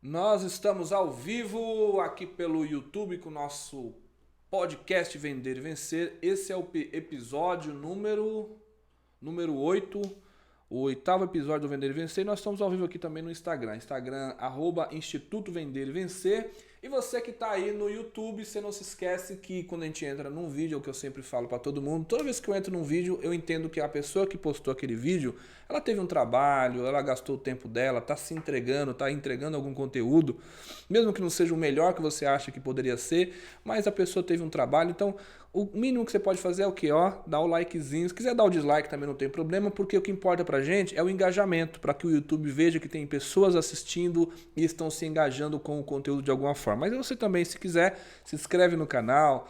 Nós estamos ao vivo aqui pelo YouTube com o nosso podcast Vender e Vencer. Esse é o episódio número 8, o oitavo episódio do Vender e Vencer. E nós estamos ao vivo aqui também no Instagram, @Instituto Vender e Vencer. E você que está aí no YouTube, você não se esquece que quando a gente entra num vídeo, é o que eu sempre falo para todo mundo, toda vez que eu entro num vídeo, eu entendo que a pessoa que postou aquele vídeo, ela teve um trabalho, ela gastou o tempo dela, está se entregando, está entregando algum conteúdo, mesmo que não seja o melhor que você acha que poderia ser, mas a pessoa teve um trabalho. Então, o mínimo que você pode fazer é o quê? Dá o likezinho. Se quiser dar o dislike também não tem problema, porque o que importa pra gente é o engajamento, para que o YouTube veja que tem pessoas assistindo e estão se engajando com o conteúdo de alguma forma. Mas você também, se quiser, se inscreve no canal,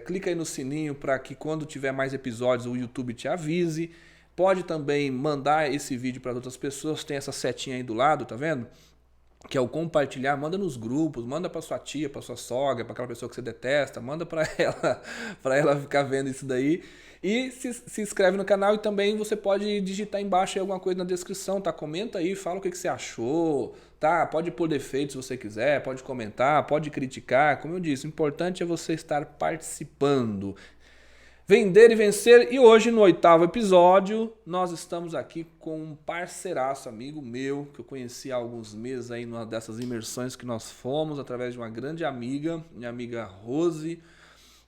clica aí no sininho para que quando tiver mais episódios o YouTube te avise. Pode também mandar esse vídeo para outras pessoas, tem essa setinha aí do lado, tá vendo? Que é o compartilhar, manda nos grupos, manda para sua tia, para sua sogra, para aquela pessoa que você detesta, manda para ela, para ela ficar vendo isso daí. E se inscreve no canal e também você pode digitar embaixo aí alguma coisa na descrição, tá? Comenta aí, fala o que você achou, tá? Pode pôr defeitos se você quiser, pode comentar, pode criticar. Como eu disse, o importante é você estar participando. Vender e Vencer, e hoje no oitavo episódio nós estamos aqui com um parceiraço, amigo meu, que eu conheci há alguns meses aí numa dessas imersões que nós fomos, através de uma grande amiga, minha amiga Rose,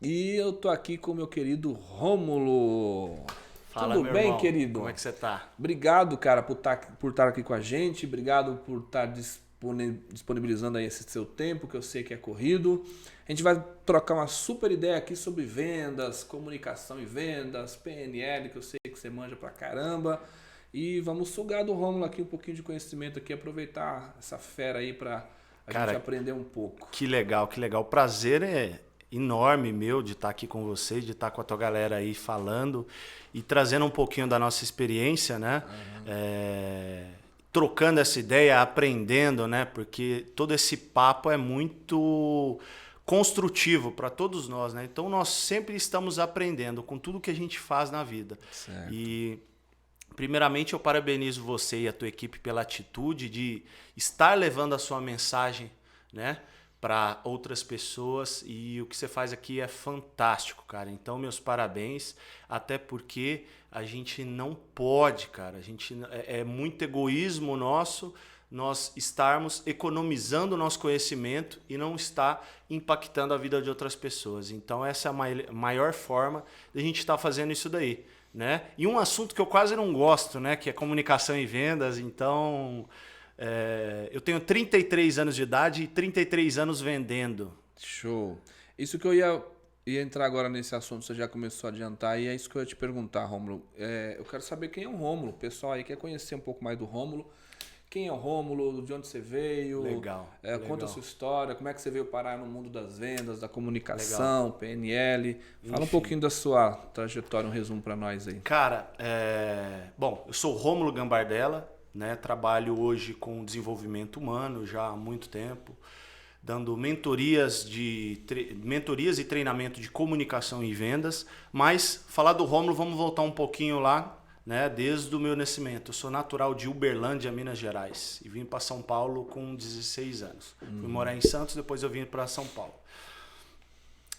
e eu tô aqui com o meu querido Rômulo. Fala, Tudo meu bem, irmão? querido? Como é que você tá? Obrigado, cara, por estar aqui com a gente, obrigado por estar disponibilizando aí esse seu tempo, que eu sei que é corrido. A gente vai trocar uma super ideia aqui sobre vendas, comunicação e vendas, PNL, que eu sei que você manja pra caramba. E vamos sugar do Rômulo aqui um pouquinho de conhecimento aqui, aproveitar essa fera aí pra a gente Cara, aprender um pouco. que legal, que legal. O prazer é enorme meu de estar aqui com você, de estar com a tua galera aí falando e trazendo um pouquinho da nossa experiência, né? Trocando essa ideia, aprendendo, né? Porque todo esse papo é muito construtivo para todos nós, né? Então nós sempre estamos aprendendo com tudo que a gente faz na vida. Certo. E primeiramente eu parabenizo você e a tua equipe pela atitude de estar levando a sua mensagem, né, para outras pessoas, e o que você faz aqui é fantástico, cara. Então meus parabéns, até porque a gente não pode, cara, a gente é muito egoísmo nosso nós estarmos economizando o nosso conhecimento e não estar impactando a vida de outras pessoas. Então essa é a maior forma de a gente estar fazendo isso daí, né? E um assunto que eu quase não gosto, né, que é comunicação e vendas. Então eu tenho 33 anos de idade e 33 anos vendendo. Show. Isso que eu ia entrar agora nesse assunto, você já começou a adiantar, e é isso que eu ia te perguntar, Rômulo. Eu quero saber quem é o Rômulo. O pessoal aí quer conhecer um pouco mais do Rômulo. Quem é o Rômulo? De onde você veio? Legal, Conta a legal. sua história, como é que você veio parar no mundo das vendas, da Legal. comunicação, PNL. Fala um Enfim. pouquinho da sua trajetória, um resumo para nós aí. Cara, bom, eu sou Rômulo Gambardella, né? Trabalho hoje com desenvolvimento humano já há muito tempo, dando mentorias e treinamento de comunicação e vendas. Mas falar do Rômulo, vamos voltar um pouquinho lá, né? Desde o meu nascimento. Eu sou natural de Uberlândia, Minas Gerais, e vim para São Paulo com 16 anos. Fui morar em Santos, depois eu vim para São Paulo.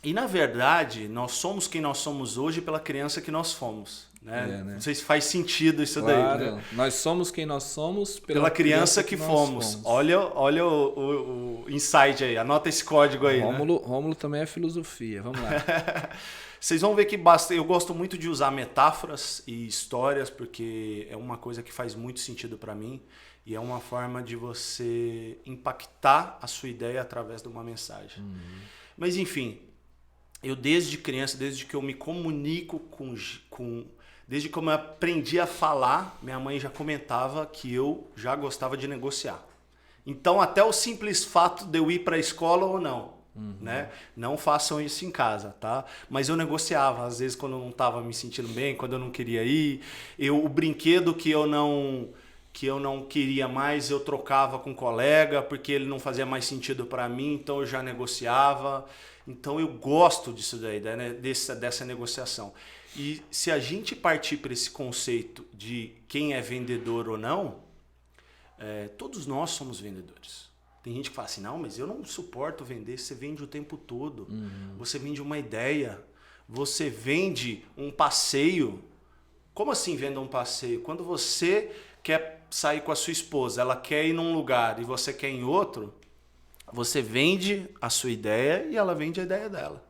E na verdade, nós somos quem nós somos hoje pela criança que nós fomos, né? Né? Não sei se faz sentido isso Claro, daí, né? nós somos quem nós somos Pela criança que nós fomos. Olha o insight aí, anota esse código aí, né? Rômulo também é filosofia, vamos lá. Vocês vão ver que basta. Eu gosto muito de usar metáforas e histórias, porque é uma coisa que faz muito sentido para mim e é uma forma de você impactar a sua ideia através de uma mensagem. Mas enfim, eu desde criança, desde que eu me comunico desde que eu aprendi a falar, minha mãe já comentava que eu já gostava de negociar. Então até o simples fato de eu ir para a escola ou não, né? Não façam isso em casa, tá? Mas eu negociava, às vezes quando eu não estava me sentindo bem, quando eu não queria ir, o brinquedo que eu não queria mais, eu trocava com um colega, porque ele não fazia mais sentido para mim, então eu já negociava. Então eu gosto disso daí, né? dessa negociação. E se a gente partir para esse conceito de quem é vendedor ou não, todos nós somos vendedores. Tem gente que fala assim, não, mas eu não suporto vender. Você vende o tempo todo. Você vende uma ideia. Você vende um passeio. Como assim vender um passeio? Quando você quer sair com a sua esposa, ela quer ir num lugar e você quer ir em outro, você vende a sua ideia e ela vende a ideia dela.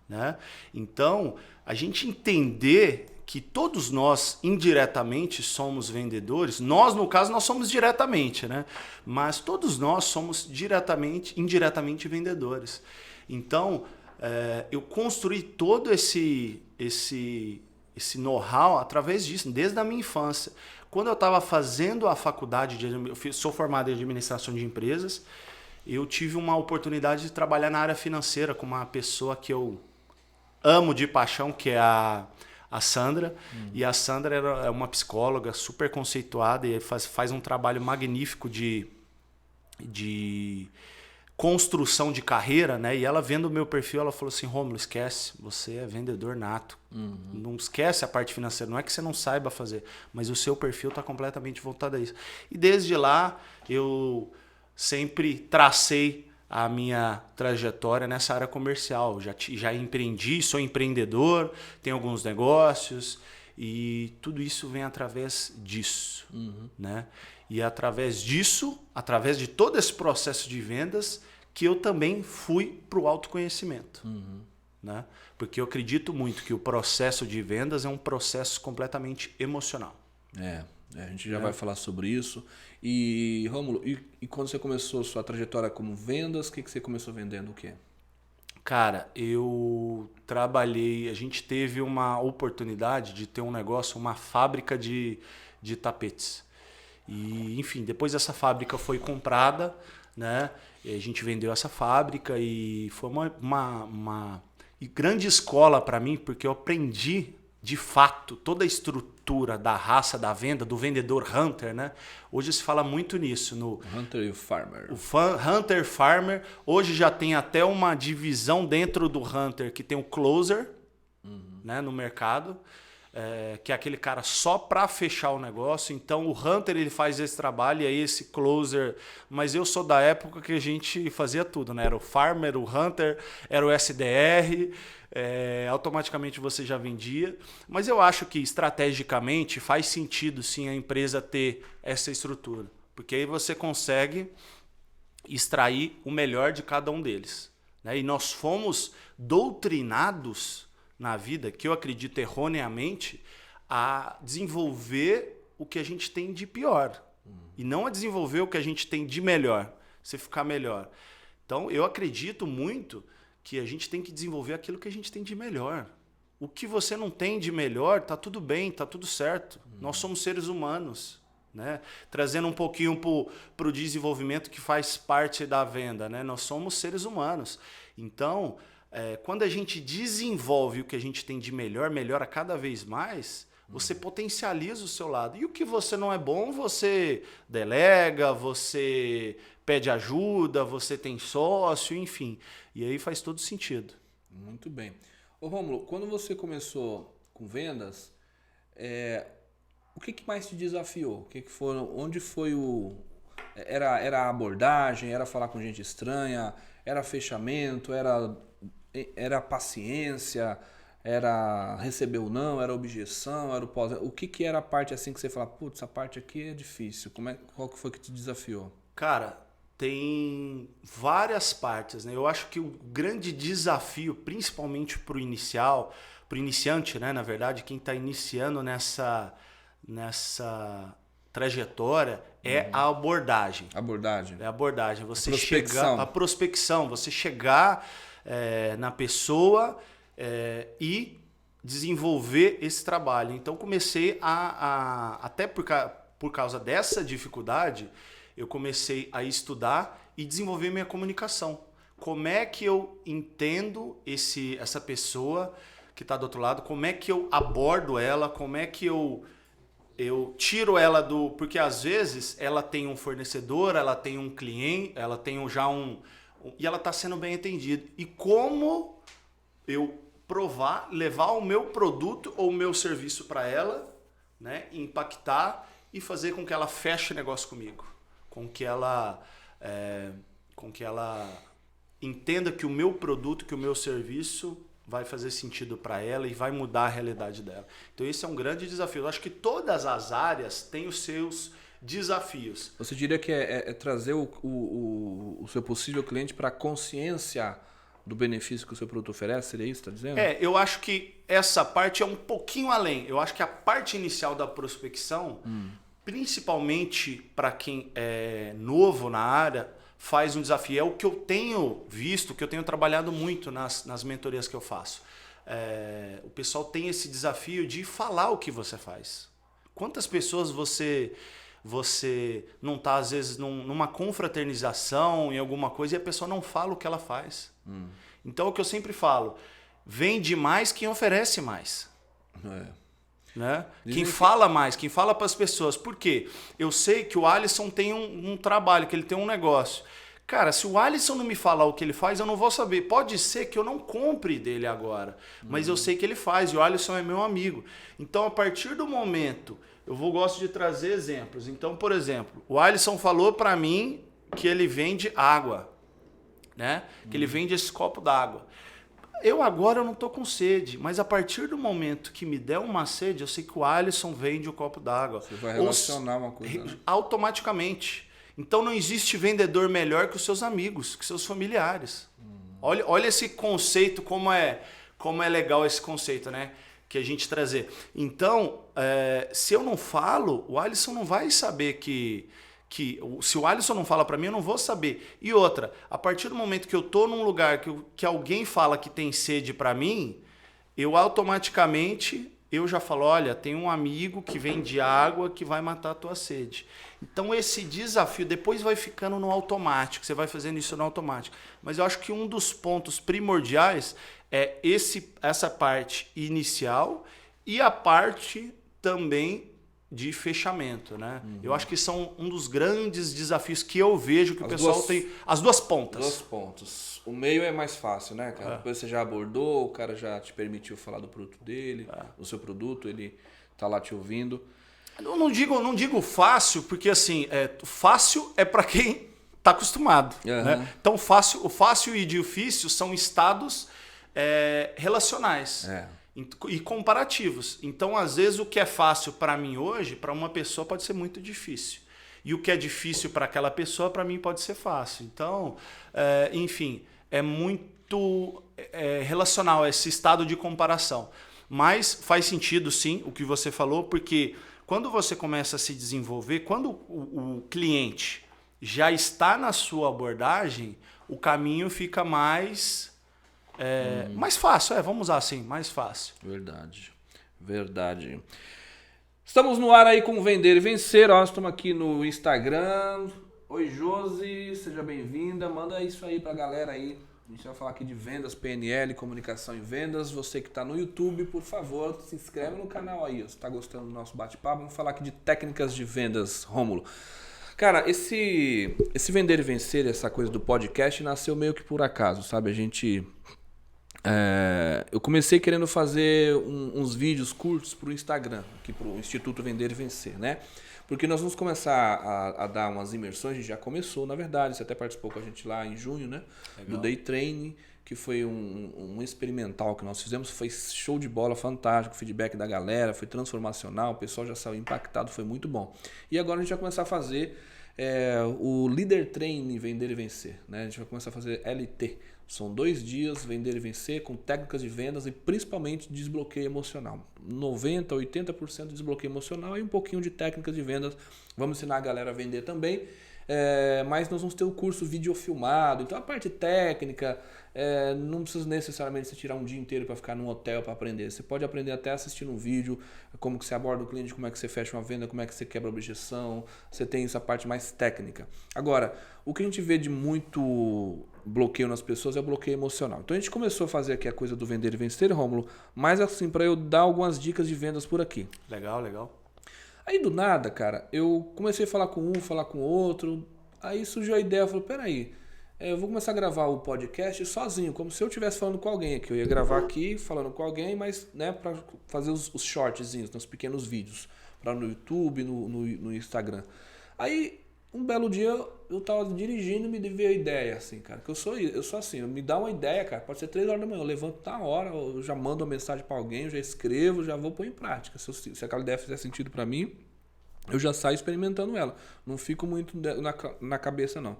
Né? Então, a gente entender que todos nós indiretamente somos vendedores, nós no caso nós somos diretamente, né? Mas todos nós somos indiretamente vendedores. Então, eu construí todo esse know-how através disso, desde a minha infância. Quando eu estava fazendo a faculdade, sou formado em administração de empresas, eu tive uma oportunidade de trabalhar na área financeira com uma pessoa que eu amo de paixão, que é a Sandra. E a Sandra é uma psicóloga super conceituada e faz um trabalho magnífico de construção de carreira, né? E ela vendo o meu perfil, ela falou assim, Rômulo, esquece, você é vendedor nato. Não esquece a parte financeira, não é que você não saiba fazer, mas o seu perfil está completamente voltado a isso. E desde lá, eu sempre tracei a minha trajetória nessa área comercial. Já empreendi, sou empreendedor, tenho alguns negócios e tudo isso vem através disso. Né? E através disso, através de todo esse processo de vendas, que eu também fui para o autoconhecimento. Né? Porque eu acredito muito que o processo de vendas é um processo completamente emocional. A gente já vai falar sobre isso. E, Rômulo, e quando você começou sua trajetória como vendas, o que você começou vendendo o quê? Cara, eu trabalhei, a gente teve uma oportunidade de ter um negócio, uma fábrica de tapetes. E, enfim, depois essa fábrica foi comprada, né? E a gente vendeu essa fábrica e foi uma grande escola para mim, porque eu aprendi de fato toda a estrutura da raça da venda, do vendedor hunter, né? Hoje se fala muito nisso. No Hunter e o Farmer. Hunter, Farmer. Hoje já tem até uma divisão dentro do Hunter que tem o Closer, né, no mercado. Que é aquele cara só para fechar o negócio. Então o Hunter ele faz esse trabalho e aí esse Closer, mas eu sou da época que a gente fazia tudo, né? Era o Farmer, o Hunter, era o SDR, automaticamente você já vendia. Mas eu acho que estrategicamente faz sentido sim a empresa ter essa estrutura, porque aí você consegue extrair o melhor de cada um deles, né? E nós fomos doutrinados na vida, que eu acredito erroneamente, a desenvolver o que a gente tem de pior. E não a desenvolver o que a gente tem de melhor, você ficar melhor. Então, eu acredito muito que a gente tem que desenvolver aquilo que a gente tem de melhor. O que você não tem de melhor, tá tudo bem, tá tudo certo. Nós somos seres humanos. Né? Trazendo um pouquinho para o desenvolvimento que faz parte da venda. Né? Nós somos seres humanos. Então, quando a gente desenvolve o que a gente tem de melhor, melhora cada vez mais, você potencializa o seu lado. E o que você não é bom, você delega, você pede ajuda, você tem sócio, enfim. E aí faz todo sentido. Muito bem. Ô Rômulo, quando você começou com vendas, o que mais te desafiou? Onde foi o... Era a abordagem, era falar com gente estranha, era fechamento, era paciência, era receber ou não, era objeção, era o pós. O que era a parte assim que você fala, putz, essa parte aqui é difícil. Qual que foi que te desafiou? Cara, tem várias partes, né? Eu acho que o grande desafio, principalmente para o iniciante, né? Na verdade, quem está iniciando nessa trajetória é a abordagem. Abordagem. É a abordagem. A prospecção. Você chegar na pessoa e desenvolver esse trabalho. Então comecei até por causa dessa dificuldade, eu comecei a estudar e desenvolver minha comunicação. Como é que eu entendo essa pessoa que está do outro lado? Como é que eu abordo ela? Como é que eu tiro ela do... Porque às vezes ela tem um fornecedor, ela tem um cliente, ela tem já e ela está sendo bem atendida. E como eu levar o meu produto ou o meu serviço para ela, né, impactar e fazer com que ela feche negócio comigo, com que ela com que ela entenda que o meu produto, que o meu serviço vai fazer sentido para ela e vai mudar a realidade dela. Então esse é um grande desafio. Eu acho que todas as áreas têm os seus desafios. Você diria que é trazer o seu possível cliente para a consciência do benefício que o seu produto oferece? Seria isso que você está dizendo? Eu acho que essa parte é um pouquinho além. Eu acho que a parte inicial da prospecção, principalmente para quem é novo na área, faz um desafio. É o que eu tenho visto, que eu tenho trabalhado muito nas mentorias que eu faço. O pessoal tem esse desafio de falar o que você faz. Quantas pessoas você não está, às vezes, numa confraternização, em alguma coisa, e a pessoa não fala o que ela faz. Então, é o que eu sempre falo, vende mais quem oferece mais. Né? Quem fala mais, quem fala para as pessoas. Por quê? Eu sei que o Alisson tem um trabalho, que ele tem um negócio. Cara, se o Alisson não me falar o que ele faz, eu não vou saber. Pode ser que eu não compre dele agora, mas eu sei que ele faz, e o Alisson é meu amigo. Então, a partir do momento... gosto de trazer exemplos. Então, por exemplo, o Alisson falou para mim que ele vende água, né? Que ele vende esse copo d'água. Agora eu não estou com sede, mas a partir do momento que me der uma sede, eu sei que o Alisson vende o copo d'água. Você vai relacionar uma coisa, né? Automaticamente. Então não existe vendedor melhor que os seus amigos, que seus familiares. Olha esse conceito, como é legal esse conceito, né? Que a gente trazer. Então, se eu não falo, o Alisson não vai saber que se o Alisson não fala para mim, eu não vou saber. E outra, a partir do momento que eu tô num lugar que alguém fala que tem sede para mim, eu automaticamente já falo, olha, tem um amigo que vende água que vai matar a tua sede. Então esse desafio depois vai ficando no automático, você vai fazendo isso no automático. Mas eu acho que um dos pontos primordiais é essa parte inicial e a parte também de fechamento, né? Eu acho que são um dos grandes desafios que eu vejo que o pessoal tem. As duas pontas. Duas pontas. O meio é mais fácil, né, cara? Depois você já abordou, o cara já te permitiu falar do produto dele, do seu produto, ele tá lá te ouvindo. Eu não digo fácil, porque assim, fácil é para quem tá acostumado. Né? Então o fácil e difícil são estados relacionais. E comparativos. Então, às vezes, o que é fácil para mim hoje, para uma pessoa pode ser muito difícil. E o que é difícil para aquela pessoa, para mim pode ser fácil. Então, enfim, é muito relacional esse estado de comparação. Mas faz sentido, sim, o que você falou, porque quando você começa a se desenvolver, quando o cliente já está na sua abordagem, o caminho fica mais fácil, vamos usar assim, mais fácil. Verdade. Estamos no ar aí com Vender e Vencer, estamos aqui no Instagram. Oi, Josi, seja bem-vinda, manda isso aí pra galera aí. A gente vai falar aqui de vendas, PNL, comunicação e vendas. Você que está no YouTube, por favor, se inscreve no canal aí. Você está gostando do nosso bate-papo? Vamos falar aqui de técnicas de vendas, Rômulo. Cara, esse Vender e Vencer, essa coisa do podcast, nasceu meio que por acaso, sabe? Eu comecei querendo fazer uns vídeos curtos para o Instagram, aqui para o Instituto Vender e Vencer, né? Porque nós vamos começar a dar umas imersões, a gente já começou, na verdade, você até participou com a gente lá em junho, né? Legal. Do Day Training, que foi um experimental que nós fizemos, foi show de bola, fantástico, o feedback da galera, foi transformacional, o pessoal já saiu impactado, foi muito bom. E agora a gente vai começar a fazer o Leader Training Vender e Vencer, né? A gente vai começar a fazer LT. São 2 dias, Vender e Vencer, com técnicas de vendas e principalmente desbloqueio emocional. 90%, 80% de desbloqueio emocional e um pouquinho de técnicas de vendas. Vamos ensinar a galera a vender também, mas nós vamos ter o curso videofilmado. Então a parte técnica, não precisa necessariamente você tirar um dia inteiro para ficar num hotel para aprender. Você pode aprender até assistindo um vídeo, como que você aborda o cliente, como é que você fecha uma venda, como é que você quebra a objeção. Você tem essa parte mais técnica. Agora, o que a gente vê de muito bloqueio nas pessoas é o bloqueio emocional. Então a gente começou a fazer aqui a coisa do Vender e Vencer, Rômulo, mas assim, para eu dar algumas dicas de vendas por aqui. Legal. Aí do nada, cara, eu comecei a falar com um, falar com outro, aí surgiu a ideia, eu falei, peraí, eu vou começar a gravar o podcast sozinho, como se eu estivesse falando com alguém aqui. Eu ia gravar aqui, falando com alguém, mas para fazer os shortzinhos, os pequenos vídeos, para no YouTube, no Instagram. Aí Um belo dia eu tava dirigindo e me veio a ideia, assim, cara. Que eu sou assim, me dá uma ideia, cara. Pode ser 3 horas da manhã, eu levanto na hora, eu já mando uma mensagem pra alguém, eu já escrevo, já vou pôr em prática. Se aquela ideia fizer sentido pra mim, eu já saio experimentando ela. Não fico muito na cabeça, não.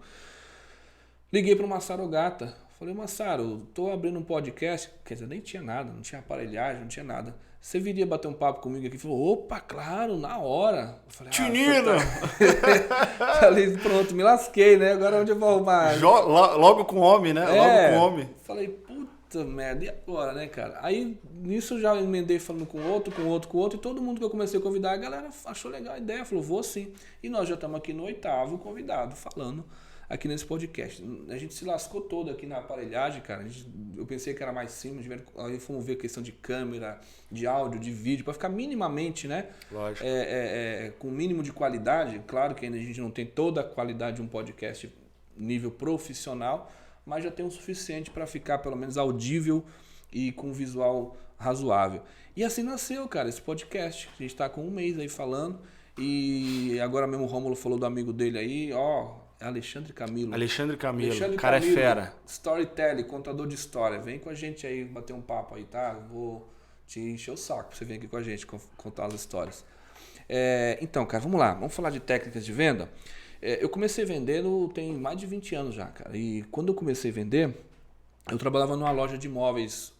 Liguei pro Massaro Gata. Falei, Massaro, tô abrindo um podcast. Quer dizer, nem tinha nada, não tinha aparelhagem, não tinha nada. Você viria bater um papo comigo aqui? Ele falou, opa, claro, na hora. Eu falei, Tinino! Falei, pronto, me lasquei, né? Agora onde eu vou arrumar? Logo com homem, né? Logo com homem. Falei, puta merda, e agora, né, cara? Aí, nisso eu já emendei falando com outro, e todo mundo que eu comecei a convidar, a galera achou legal a ideia, falou, vou sim. E nós já estamos aqui no 8º convidado, falando aqui nesse podcast. A gente se lascou todo aqui na aparelhagem, cara. Eu pensei que era mais simples, aí fomos ver questão de câmera, de áudio, de vídeo, para ficar minimamente, né? Lógico. Com o mínimo de qualidade. Claro que ainda a gente não tem toda a qualidade de um podcast nível profissional, mas já tem o suficiente para ficar pelo menos audível e com visual razoável. E assim nasceu, cara, esse podcast. A gente tá com um mês aí falando e agora mesmo o Rômulo falou do amigo dele aí, Alexandre Camilo. Alexandre Camilo, cara Camilo, é fera. Storytelling, contador de história. Vem com a gente aí, bater um papo aí, tá? Vou te encher o saco pra você vir aqui com a gente, contar as histórias. Então, cara, vamos lá. Vamos falar de técnicas de venda. Eu comecei vendendo tem mais de 20 anos já, cara. E quando eu comecei a vender, eu trabalhava numa loja de móveis,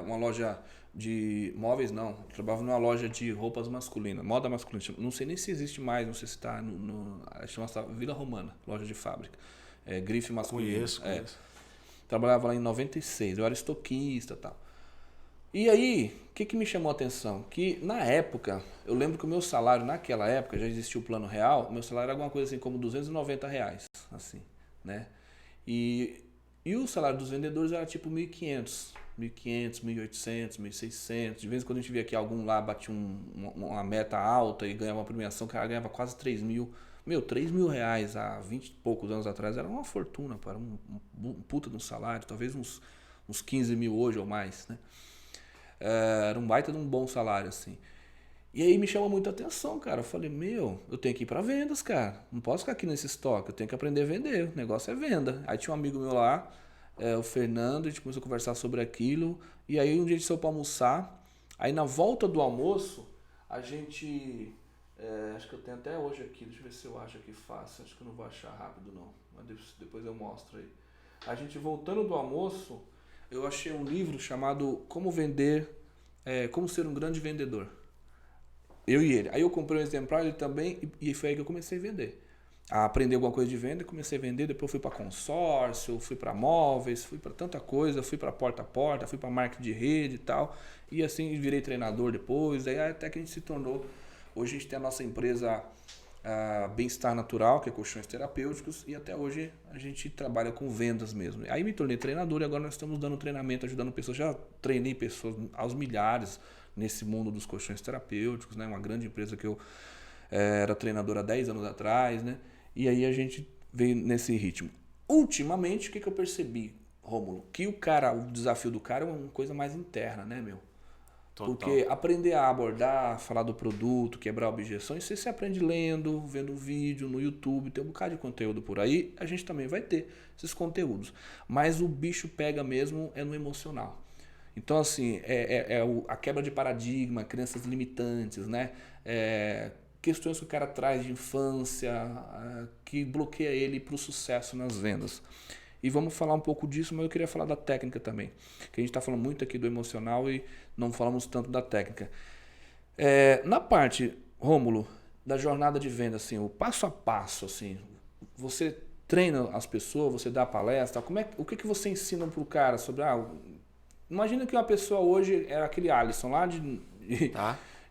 uma loja de móveis não, eu trabalhava numa loja de roupas masculinas, moda masculina, não sei nem se existe mais, não sei se está chama-se Vila Romana, loja de fábrica, grife masculino. Conheço. Trabalhava lá em 96, eu era estoquista e tal. E aí, o que me chamou a atenção? Que na época, eu lembro que o meu salário naquela época, já existia o plano real, meu salário era alguma coisa assim como R$290, assim, né? E o salário dos vendedores era tipo 1.500, 1.800, 1.600. De vez em quando a gente via que algum lá batia uma meta alta e ganhava uma premiação, o cara ganhava quase 3 mil. Meu, 3 mil reais há 20 e poucos anos atrás era uma fortuna, era um puta de um salário, talvez uns 15 mil hoje ou mais, né? Era um baita de um bom salário, assim. E aí me chamou muita atenção, cara. Eu falei, eu tenho que ir para vendas, cara. Não posso ficar aqui nesse estoque, eu tenho que aprender a vender. O negócio é venda. Aí tinha um amigo meu lá, o Fernando, a gente começou a conversar sobre aquilo. E aí um dia a gente saiu para almoçar. Aí na volta do almoço, a gente... acho que eu tenho até hoje aqui, deixa eu ver se eu acho aqui fácil. Acho que eu não vou achar rápido não, mas depois eu mostro aí. A gente voltando do almoço, eu achei um livro chamado Como Ser um Grande Vendedor. Eu e ele. Aí eu comprei um exemplar, ele também, e foi aí que eu comecei a vender. A aprender alguma coisa de venda, comecei a vender, depois fui para consórcio, fui para móveis, fui para tanta coisa, fui para porta a porta, fui para marketing de rede e tal. E assim virei treinador depois, aí até que a gente se tornou. Hoje a gente tem a nossa empresa Bem-Estar Natural, que é colchões terapêuticos, e até hoje a gente trabalha com vendas mesmo. Aí me tornei treinador e agora nós estamos dando treinamento, ajudando pessoas. Já treinei pessoas aos milhares nesse mundo dos colchões terapêuticos, né? Uma grande empresa que eu era treinador há 10 anos atrás, né? E aí a gente veio nesse ritmo. Ultimamente, o que eu percebi, Rômulo? Que o desafio do cara é uma coisa mais interna, né, meu? Total. Porque aprender a abordar, falar do produto, quebrar objeções, você aprende lendo, vendo vídeo no YouTube, tem um bocado de conteúdo por aí, a gente também vai ter esses conteúdos. Mas o bicho pega mesmo no emocional. Então, assim, a quebra de paradigma, crenças limitantes, né? Questões que o cara traz de infância, que bloqueia ele para o sucesso nas vendas. E vamos falar um pouco disso, mas eu queria falar da técnica também. Que a gente está falando muito aqui do emocional e não falamos tanto da técnica. Na parte, Rômulo, da jornada de venda, assim, o passo a passo, assim, você treina as pessoas, você dá palestra, o que você ensina para o cara sobre... imagina que uma pessoa hoje era aquele Alisson lá de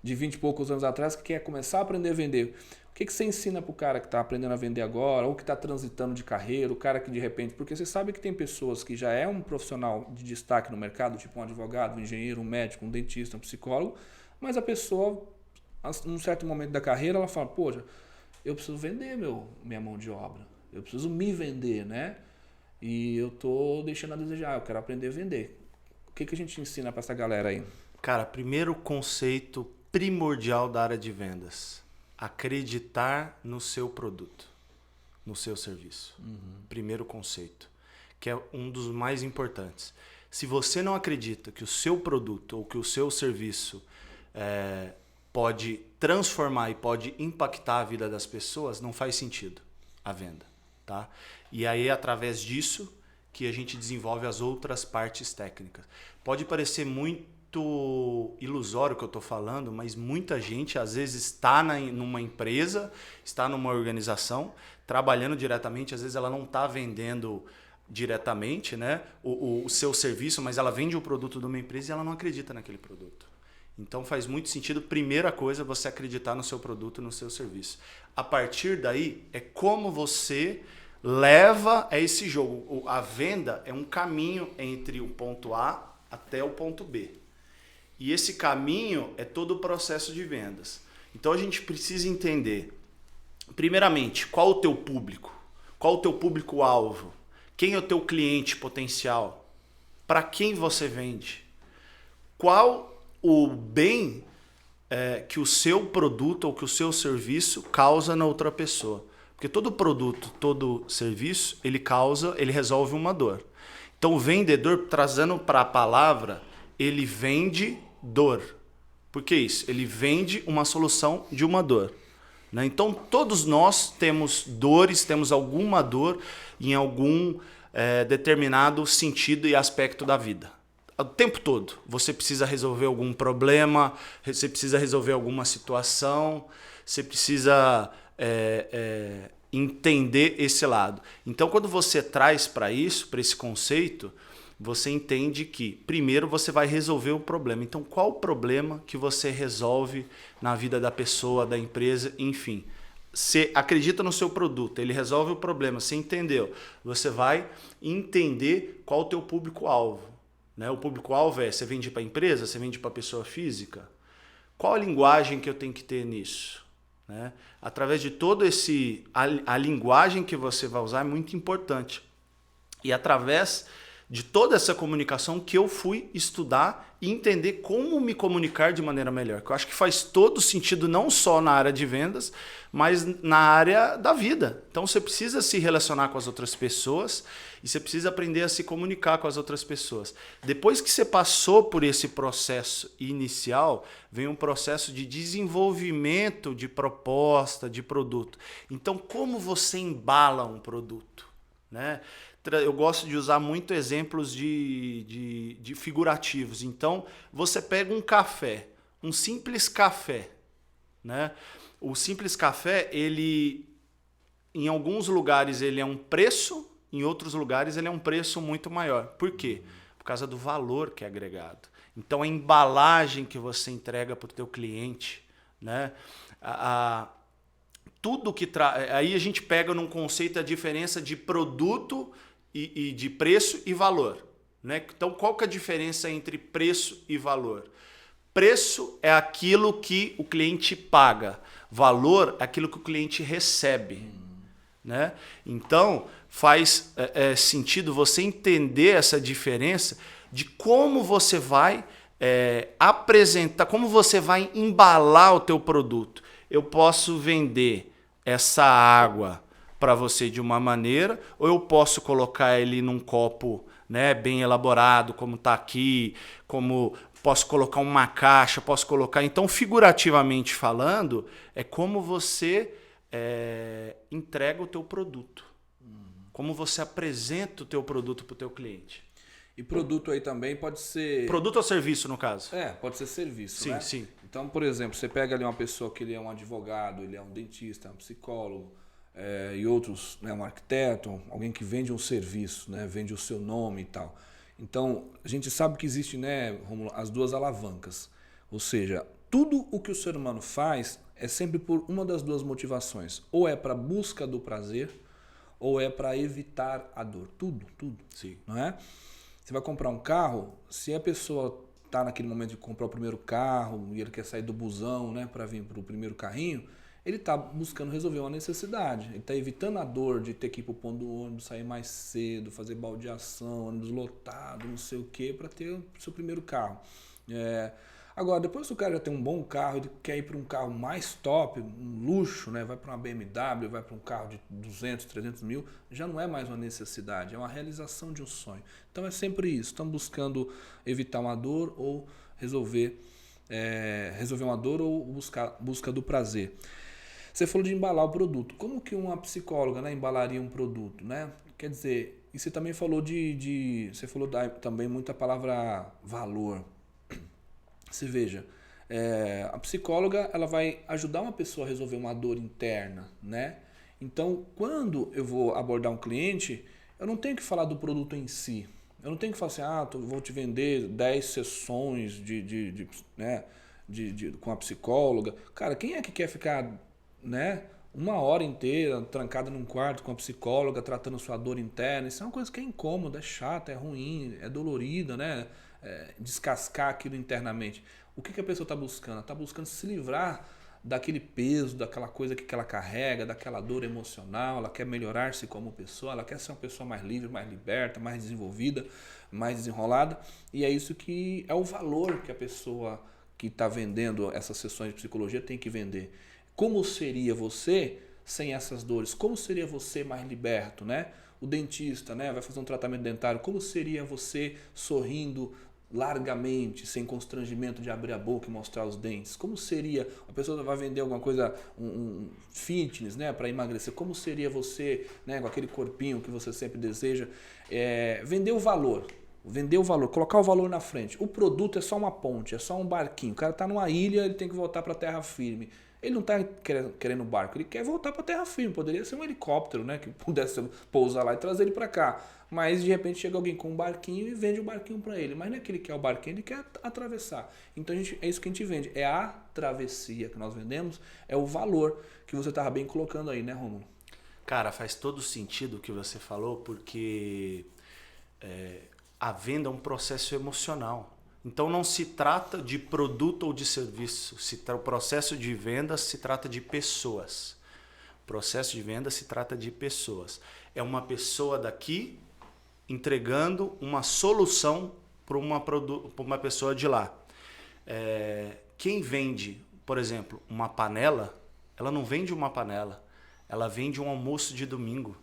20 e poucos anos atrás que quer começar a aprender a vender. O que você ensina para o cara que está aprendendo a vender agora, ou que está transitando de carreira, o cara que de repente... Porque você sabe que tem pessoas que já é um profissional de destaque no mercado, tipo um advogado, um engenheiro, um médico, um dentista, um psicólogo, mas a pessoa, num certo momento da carreira, ela fala, poxa, eu preciso vender minha mão de obra, eu preciso me vender, né? E eu tô deixando a desejar, eu quero aprender a vender. O que a gente ensina para essa galera aí? Cara, primeiro conceito primordial da área de vendas: acreditar no seu produto. no seu serviço. Primeiro conceito, que é um dos mais importantes. Se você não acredita que o seu produto ou que o seu serviço pode transformar e pode impactar a vida das pessoas, não faz sentido a venda. Tá? E aí, através disso, que a gente desenvolve as outras partes técnicas. Pode parecer muito ilusório o que eu estou falando, mas muita gente, às vezes, está numa empresa, está numa organização, trabalhando diretamente, às vezes ela não está vendendo diretamente, né, o seu serviço, mas ela vende o produto de uma empresa e ela não acredita naquele produto. Então faz muito sentido, primeira coisa, você acreditar no seu produto, no seu serviço. A partir daí, é como você leva esse jogo. A venda é um caminho entre o ponto A até o ponto B. E esse caminho é todo o processo de vendas. Então a gente precisa entender, primeiramente, qual o teu público? Qual o teu público-alvo? Quem é o teu cliente potencial? Para quem você vende? Qual o bem que o seu produto ou que o seu serviço causa na outra pessoa? Porque todo produto, todo serviço, ele resolve uma dor. Então o vendedor, trazendo para a palavra, ele vende dor. Por que isso? Ele vende uma solução de uma dor. Né? Então todos nós temos dores, temos alguma dor em algum determinado sentido e aspecto da vida. O tempo todo. Você precisa resolver algum problema, você precisa resolver alguma situação, você precisa entender esse lado. Então, quando você traz para isso, para esse conceito, você entende que, primeiro, você vai resolver o problema. Então, qual o problema que você resolve na vida da pessoa, da empresa, enfim. Você acredita no seu produto, ele resolve o problema, você entendeu. Você vai entender qual o teu público-alvo. Né? O público-alvo você vende para a empresa, você vende para a pessoa física? Qual a linguagem que eu tenho que ter nisso? Né? Através de todo a linguagem que você vai usar é muito importante. E através de toda essa comunicação que eu fui estudar e entender como me comunicar de maneira melhor. Que eu acho que faz todo sentido não só na área de vendas, mas na área da vida. Então você precisa se relacionar com as outras pessoas e você precisa aprender a se comunicar com as outras pessoas. Depois que você passou por esse processo inicial, vem um processo de desenvolvimento de proposta, de produto. Então como você embala um produto? Né? Eu gosto de usar muito exemplos de figurativos. Então, você pega um café, um simples café. Né? O simples café, ele, em alguns lugares ele é um preço, em outros lugares ele é um preço muito maior. Por quê? Por causa do valor que é agregado. Então, a embalagem que você entrega para o teu cliente, né? Tudo que aí a gente pega num conceito a diferença de produto e de preço e valor. Né? Então, qual que é a diferença entre preço e valor? Preço é aquilo que o cliente paga. Valor é aquilo que o cliente recebe. Né? Então, faz sentido você entender essa diferença de como você vai apresentar, como você vai embalar o teu produto. Eu posso vender essa água para você de uma maneira, ou eu posso colocar ele num copo, né, bem elaborado, como está aqui, como posso colocar uma caixa, posso colocar... Então, figurativamente falando, é como você entrega o teu produto, como você apresenta o teu produto para o teu cliente. E produto aí também pode ser... Produto ou serviço, no caso? Pode ser serviço, sim, né? Sim. Então, por exemplo, você pega ali uma pessoa que ele é um advogado, ele é um dentista, um psicólogo, e outros, né, um arquiteto, alguém que vende um serviço, né, vende o seu nome e tal. Então, a gente sabe que existe, né, Rômulo, as duas alavancas. Ou seja, tudo o que o ser humano faz é sempre por uma das duas motivações. Ou é para busca do prazer, ou é para evitar a dor. Tudo. Sim. Não é? Você vai comprar um carro, se a pessoa está naquele momento de comprar o primeiro carro e ele quer sair do busão, né, para vir para o primeiro carrinho, ele está buscando resolver uma necessidade. Ele está evitando a dor de ter que ir para o ponto do ônibus, sair mais cedo, fazer baldeação, ônibus lotado, não sei o quê, para ter o seu primeiro carro. Agora, depois que o cara já tem um bom carro, ele quer ir para um carro mais top, um luxo, né? Vai para uma BMW, vai para um carro de 200, 300 mil, já não é mais uma necessidade, é uma realização de um sonho. Então é sempre isso, estamos buscando evitar uma dor ou resolver uma dor ou busca do prazer. Você falou de embalar o produto. Como que uma psicóloga, né, embalaria um produto, né? Quer dizer, e você também falou você falou também muita palavra valor. Você veja, a psicóloga ela vai ajudar uma pessoa a resolver uma dor interna, né? Então, quando eu vou abordar um cliente, eu não tenho que falar do produto em si. Eu não tenho que falar assim, vou te vender 10 sessões com a psicóloga. Cara, quem é que quer ficar, né, uma hora inteira trancada num quarto com a psicóloga tratando sua dor interna? Isso é uma coisa que é incômoda, é chata, é ruim, é dolorida, né? Descascar aquilo internamente. O que a pessoa está buscando? Está buscando se livrar daquele peso, daquela coisa que ela carrega, daquela dor emocional. Ela quer melhorar-se como pessoa, ela quer ser uma pessoa mais livre, mais liberta, mais desenvolvida, mais desenrolada. E é isso que é o valor que a pessoa que está vendendo essas sessões de psicologia tem que vender. Como seria você sem essas dores? Como seria você mais liberto, né? O dentista, né, vai fazer um tratamento dentário. Como seria você sorrindo largamente, sem constrangimento de abrir a boca e mostrar os dentes? Como seria, a pessoa vai vender alguma coisa, um fitness, né, para emagrecer? Como seria você, né, com aquele corpinho que você sempre deseja? Vender o valor, colocar o valor na frente. O produto é só uma ponte, é só um barquinho. O cara está numa ilha, ele tem que voltar para a terra firme. Ele não está querendo barco, ele quer voltar para a terra firme. Poderia ser um helicóptero, né, que pudesse pousar lá e trazer ele para cá. Mas de repente chega alguém com um barquinho e vende o barquinho para ele. Mas não é que ele quer o barquinho, ele quer atravessar. Então é isso que a gente vende. É a travessia que nós vendemos, é o valor que você estava bem colocando aí, né, Rômulo? Cara, faz todo sentido o que você falou, porque a venda é um processo emocional. Então não se trata de produto ou de serviço. O processo de venda se trata de pessoas. O processo de venda se trata de pessoas. É uma pessoa daqui entregando uma solução para uma pessoa de lá. Quem vende, por exemplo, uma panela, ela não vende uma panela. Ela vende um almoço de domingo.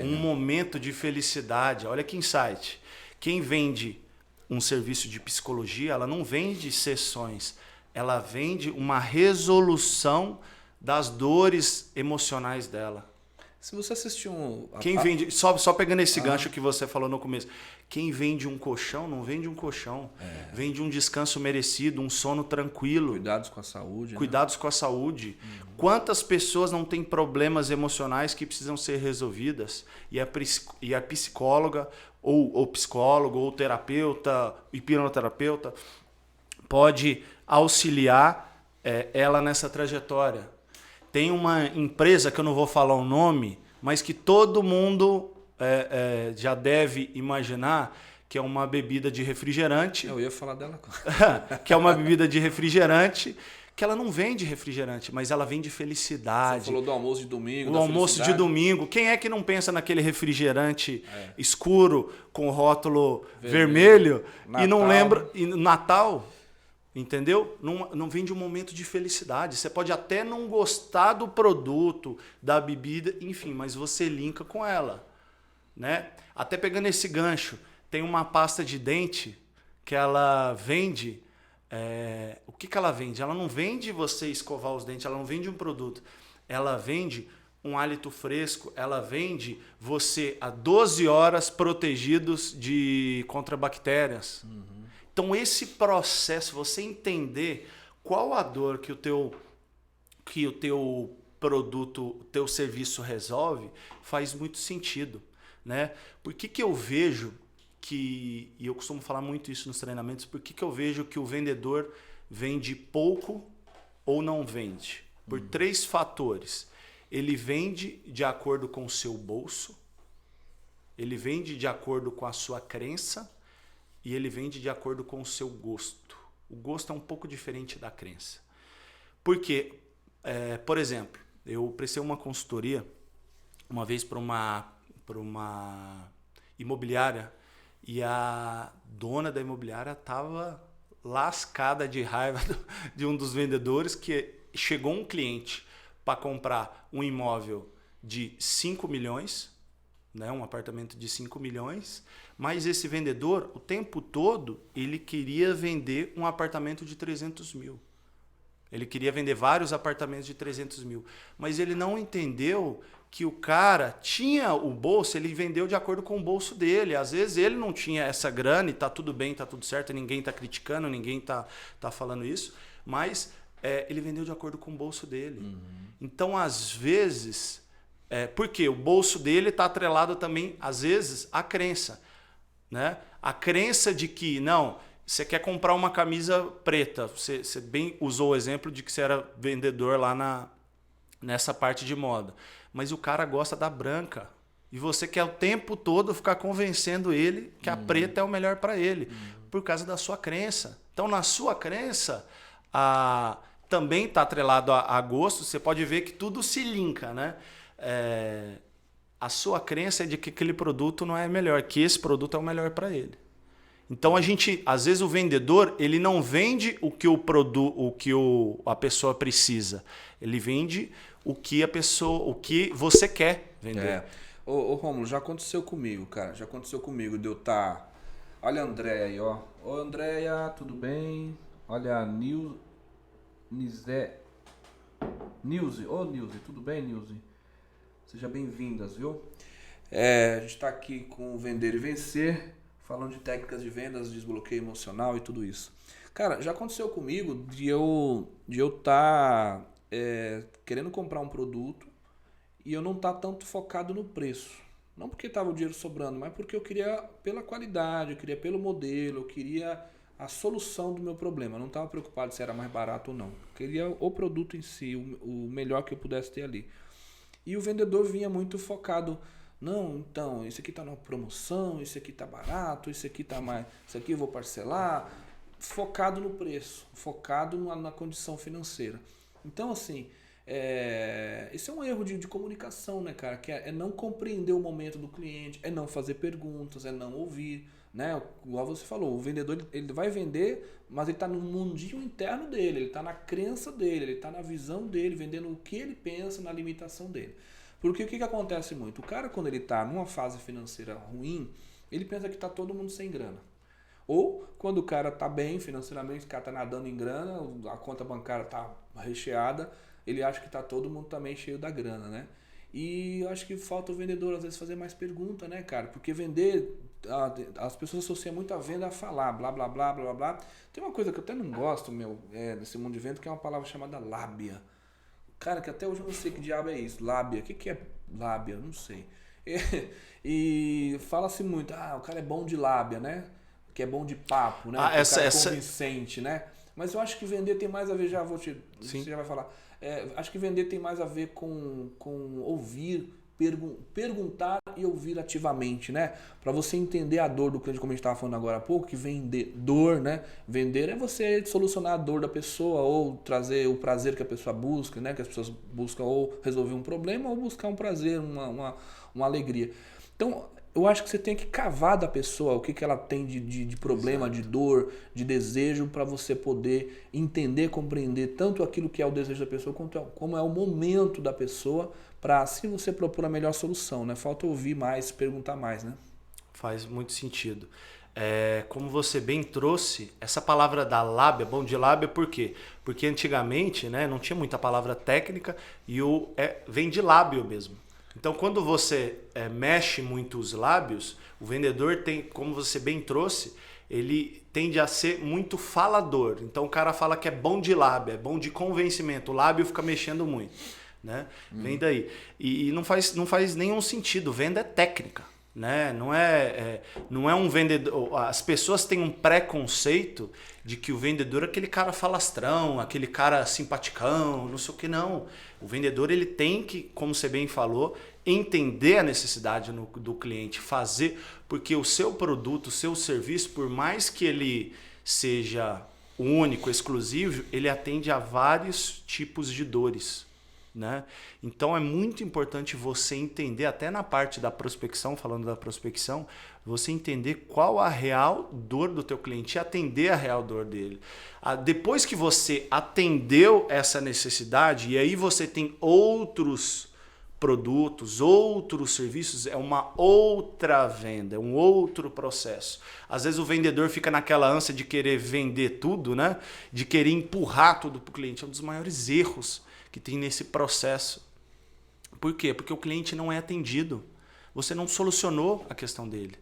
Um momento de felicidade. Olha que insight. Quem vende um serviço de psicologia, ela não vende sessões, ela vende uma resolução das dores emocionais dela. Se você assistiu Quem vende, só pegando esse gancho que você falou no começo, quem vende um colchão, não vende um colchão, vende um descanso merecido, um sono tranquilo. Cuidados com a saúde. Cuidados com a saúde. Quantas pessoas não têm problemas emocionais que precisam ser resolvidas e a psicóloga ou psicólogo ou terapeuta, hipnoterapeuta pode auxiliar ela nessa trajetória. Tem uma empresa que eu não vou falar o nome, mas que todo mundo já deve imaginar, que é uma bebida de refrigerante. Eu ia falar dela. Que é uma bebida de refrigerante, que ela não vende refrigerante, mas ela vende felicidade. Você falou do almoço de domingo. O almoço de domingo. Quem é que não pensa naquele refrigerante escuro com rótulo vermelho Natal. E não lembra... E Natal... Entendeu? Não vem de um momento de felicidade. Você pode até não gostar do produto, da bebida, enfim, mas você linka com ela, né? Até pegando esse gancho, tem uma pasta de dente que ela vende... o que ela vende? Ela não vende você escovar os dentes, ela não vende um produto. Ela vende um hálito fresco, ela vende você a 12 horas protegidos contra bactérias. Então esse processo, você entender qual a dor que o teu produto, o teu serviço resolve, faz muito sentido, né? Por que eu vejo e eu costumo falar muito isso nos treinamentos, por que eu vejo que o vendedor vende pouco ou não vende? Por 3 fatores. Ele vende de acordo com o seu bolso, ele vende de acordo com a sua crença, e ele vende de acordo com o seu gosto. O gosto é um pouco diferente da crença. Porque, por exemplo, eu prestei uma consultoria uma vez para uma imobiliária e a dona da imobiliária estava lascada de raiva de um dos vendedores que chegou um cliente para comprar um imóvel de 5 milhões, né, um apartamento de 5 milhões, mas esse vendedor, o tempo todo, ele queria vender um apartamento de 300 mil. Ele queria vender vários apartamentos de 300 mil. Mas ele não entendeu que o cara tinha o bolso, ele vendeu de acordo com o bolso dele. Às vezes ele não tinha essa grana e tá tudo bem, tá tudo certo, ninguém tá criticando, ninguém tá falando isso, mas ele vendeu de acordo com o bolso dele. Uhum. Então, às vezes, porque o bolso dele está atrelado também, às vezes, à crença. Né? A crença de que, não, você quer comprar uma camisa preta, você bem usou o exemplo de que você era vendedor lá nessa parte de moda, mas o cara gosta da branca e você quer o tempo todo ficar convencendo ele que a preta é o melhor para ele, por causa da sua crença. Então, na sua crença, também está atrelado a gosto, você pode ver que tudo se linka, né? A sua crença é de que aquele produto não é melhor, que esse produto é o melhor para ele. Então às vezes o vendedor, ele não vende o que a pessoa precisa. Ele vende o que você quer vender. Ô Rômulo, já aconteceu comigo, cara. Já aconteceu comigo de eu estar... Olha a Andréia aí, ó. Ô Andréia, tudo bem? Olha a Nilze. Ô Nilze, tudo bem, Nilze? Sejam bem-vindas, viu? A gente está aqui com o Vender e Vencer, falando de técnicas de vendas, desbloqueio emocional e tudo isso. Cara, já aconteceu comigo de eu estar querendo comprar um produto e eu não estar tanto focado no preço. Não porque estava o dinheiro sobrando, mas porque eu queria pela qualidade, eu queria pelo modelo, eu queria a solução do meu problema. Eu não estava preocupado se era mais barato ou não. Eu queria o produto em si, o melhor que eu pudesse ter ali. E o vendedor vinha muito focado, não, então, isso aqui está numa promoção, isso aqui está barato, isso aqui está mais, isso aqui eu vou parcelar, focado no preço, focado na condição financeira. Então, assim, esse é um erro de comunicação, né, cara? Que é não compreender o momento do cliente, é não fazer perguntas, é não ouvir, né? Igual você falou, o vendedor ele vai vender, mas ele está no mundinho interno dele, ele está na crença dele, ele está na visão dele, vendendo o que ele pensa, na limitação dele. Porque o que acontece muito? O cara, quando ele está numa fase financeira ruim, ele pensa que está todo mundo sem grana. Ou quando o cara está bem financeiramente, o cara está nadando em grana, a conta bancária está recheada, ele acha que está todo mundo também cheio da grana, né? E eu acho que falta o vendedor às vezes fazer mais pergunta, né, cara? Porque vender, as pessoas associam muito a venda a falar, blá, blá, blá, blá, blá. Tem uma coisa que eu até não gosto, desse mundo de venda, que é uma palavra chamada lábia. Cara, que até hoje eu não sei que diabo é isso, lábia. O que é lábia? Eu não sei. E fala-se muito, o cara é bom de lábia, né? Que é bom de papo, né? O cara é convincente, né? Mas eu acho que vender tem mais a ver, você já vai falar. Acho que vender tem mais a ver com ouvir, perguntar e ouvir ativamente, né? Para você entender a dor do cliente, como a gente estava falando agora há pouco, que vendedor, né? Vender é você solucionar a dor da pessoa ou trazer o prazer que a pessoa busca, né? Que as pessoas buscam ou resolver um problema ou buscar um prazer, uma alegria. Então, eu acho que você tem que cavar da pessoa o que ela tem de problema, de dor, de desejo, para você poder entender, compreender tanto aquilo que é o desejo da pessoa, como é o momento da pessoa, para assim você propor a melhor solução, né? Falta ouvir mais, perguntar mais, né? Faz muito sentido. Como você bem trouxe, essa palavra da lábia, bom de lábia, por quê? Porque antigamente, né, não tinha muita palavra técnica e vem de lábio mesmo. Então, quando você mexe muito os lábios, o vendedor tem, como você bem trouxe, ele tende a ser muito falador. Então, o cara fala que é bom de lábio, é bom de convencimento. O lábio fica mexendo muito, né? Vem daí. E não faz nenhum sentido. Venda é técnica, né? Não é um vendedor. As pessoas têm um preconceito de que o vendedor é aquele cara falastrão, aquele cara simpaticão, não sei o que, não. O vendedor ele tem que, como você bem falou, entender a necessidade do cliente, fazer, porque o seu produto, o seu serviço, por mais que ele seja único, exclusivo, ele atende a vários tipos de dores. né? Então é muito importante você entender, até na parte da prospecção, falando da prospecção, você entender qual a real dor do teu cliente e atender a real dor dele. Depois que você atendeu essa necessidade, e aí você tem outros produtos, outros serviços, é uma outra venda, é um outro processo. Às vezes o vendedor fica naquela ânsia de querer vender tudo, né? De querer empurrar tudo para o cliente. É um dos maiores erros que tem nesse processo. Por quê? Porque o cliente não é atendido. Você não solucionou a questão dele.